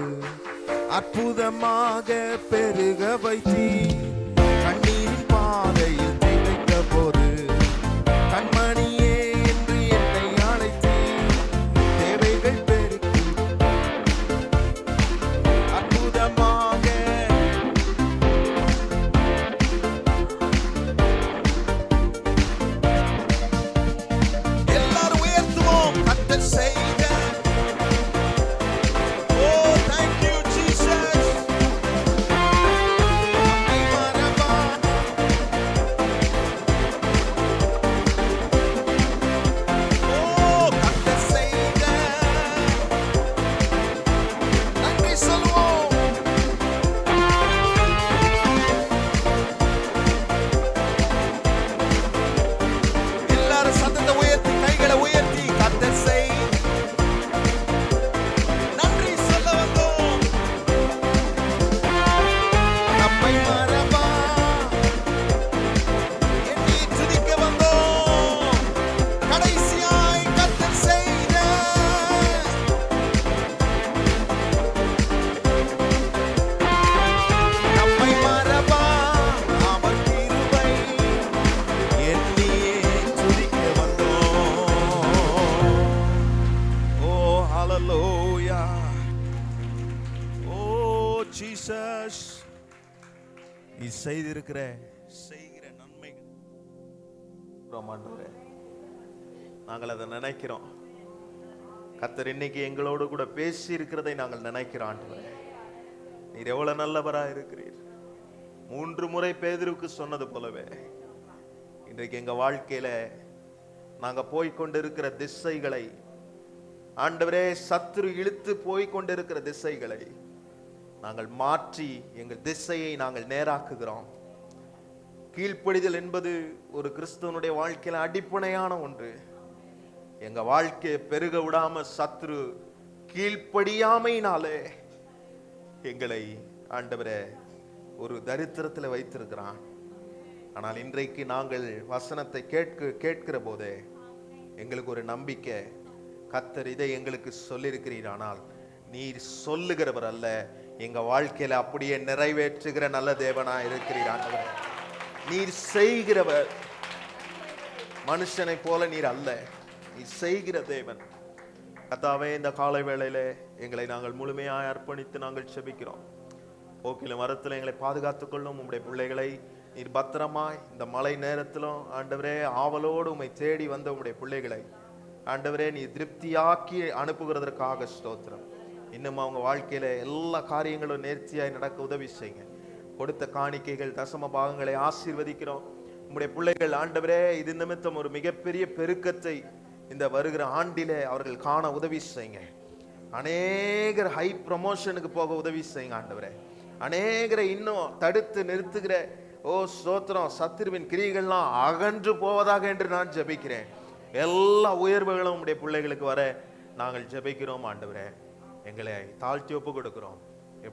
அற்புதமாக பெருக வைத்தி கண்ணீரின் பாதையில் திகைத்த போது கண்மணியே என்று என்னை அழைத்தி தேவைகள் பெருக்கி அற்புதமாக எல்லாரும் உயர்த்துவோம். கர்த்தர் செய்த நீ செய்திருக்கிற செய்கிற நன்மைகள் நாங்கள் அதை நினைக்கிறோம். கர்த்தர் இன்னைக்கு எங்களோடு கூட பேசி இருக்கிறதை நாங்கள் நினைக்கிறோம். ஆண்டவரே, நீர் எவ்வளவு நல்லவரா இருக்கிறீர். 3 முறை பேதுருக்கு சொன்னது போலவே இன்றைக்கு எங்க வாழ்க்கையில நாங்க போய்கொண்டிருக்கிற திசைகளை ஆண்டவரே, சத்துரு இழுத்து போய்கொண்டிருக்கிற திசைகளை நாங்கள் மாற்றி எங்கள் திசையை நாங்கள் நேராக்குகிறோம். கீழ்ப்படிதல் என்பது ஒரு கிறிஸ்தவனுடைய வாழ்க்கையில அடிப்படையான ஒன்று. எங்க வாழ்க்கையை பெருக விடாம சத்துரு கீழ்ப்படியாமையினாலே எங்களை ஆண்டவரே ஒரு தரித்திரத்தில் வைத்திருக்கிறான். ஆனால் இன்றைக்கு நாங்கள் வசனத்தை கேட்கிற போதே எங்களுக்கு ஒரு நம்பிக்கை, கர்த்தர் இதை எங்களுக்கு சொல்லியிருக்கிறீர். ஆனால் நீர் சொல்லுகிறவர் அல்ல, எங்க வாழ்க்கையில அப்படியே நிறைவேற்றுகிற நல்ல தேவனா இருக்கிறீர் ஆண்டவரே. நீர் செய்கிறவர், மனுஷனை போல நீர் அல்ல, நீர் செய்கிற தேவன். கர்த்தாவே, இந்த காலை வேளையில எங்களை நாங்கள் முழுமையாய் அர்ப்பணித்து நாங்கள் செபிக்கிறோம். போக்கிலும் வரத்தில் எங்களை பாதுகாத்துக் கொள்ளும். உம்முடைய பிள்ளைகளை நீர் பத்திரமாய் இந்த மழை நேரத்திலும் ஆண்டவரே ஆவலோடு உம்மை தேடி வந்த உம்முடைய பிள்ளைகளை ஆண்டவரே நீ திருப்தியாக்கி அனுப்புகிறதற்காக ஸ்தோத்திரம். இன்னும் அவங்க வாழ்க்கையில எல்லா காரியங்களும் நேர்த்தியாய் நடக்க உதவி செய்யுங்க. கொடுத்த காணிக்கைகள் தசம பாகங்களை ஆசீர்வதிக்கிறோம். உம்முடைய பிள்ளைகள் ஆண்டவரே இது நிமித்தம் ஒரு மிகப்பெரிய பெருக்கத்தை இந்த வருகிற ஆண்டிலே அவர்கள் காண உதவி செய்யுங்க. அநேகர் ஹை ப்ரமோஷனுக்கு போக உதவி செய்யுங்க ஆண்டவரே. அநேகரை இன்னும் தடுத்து நிறுத்துகிற ஸ்தோத்திரம் சத்துருவின் கிரியைகள்லாம் அகன்று போவதாக என்று நான் ஜெபிக்கிறேன். எல்லா உயர்வுகளும் உடைய பிள்ளைகளுக்கு வர நாங்கள் ஜெபிக்கிறோம் ஆண்டவரே. எங்களை தாழ்த்தி ஒப்பு கொடுக்கிறோம்.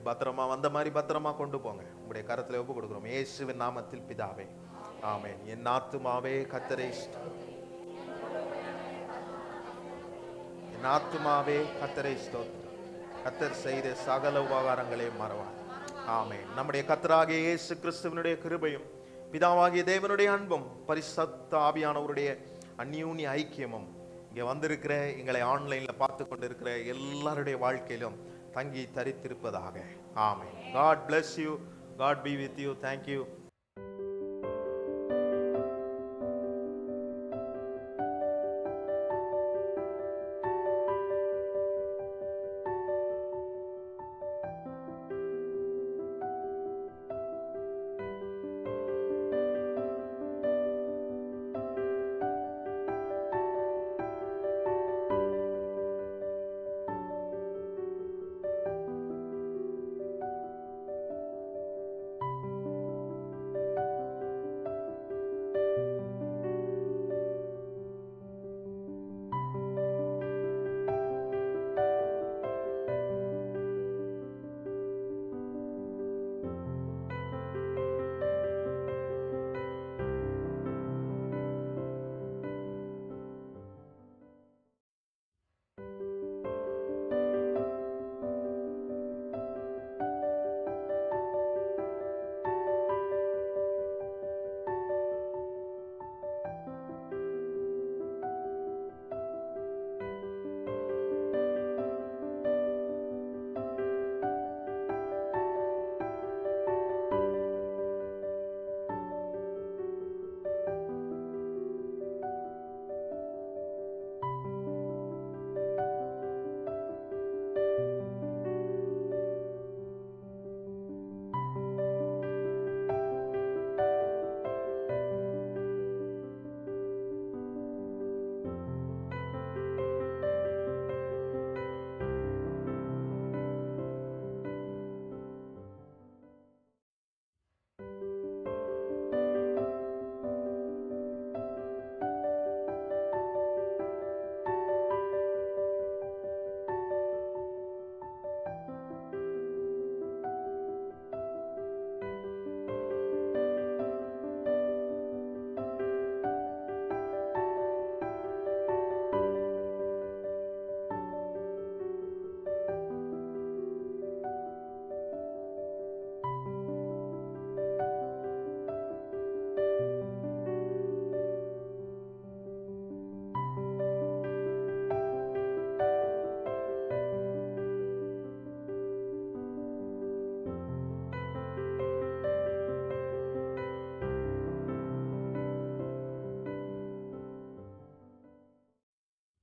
பத்திரமா வந்த மாதிரி பத்திரமா கொண்டு போங்க. உங்களுடைய கரத்துல ஒப்பு கொடுக்கிறோம் இயேசுவின் நாமத்தில் பிதாவே, ஆமென். என் ஆத்துமாவே கர்த்தரை என் ஆத்துமாவே கர்த்தரை ஸ்தோத்திரம். கர்த்தர் செய்த சகல உபகாரங்களே மறவார். ஆமென். நம்முடைய கர்த்தராகிய இயேசு கிறிஸ்துவினுடைய கிருபையும் பிதாவாகிய தேவனுடைய அன்பும் பரிசுத்த ஆவியானவருடைய அந்யோன்ய ஐக்கியமும் இங்கே வந்திருக்கிற எங்களை ஆன்லைன்ல பார்த்து கொண்டிருக்கிற எல்லாருடைய வாழ்க்கையிலும் தங்கி தரித்திருப்பதாக. ஆமென். God bless you. God be with you. Thank you.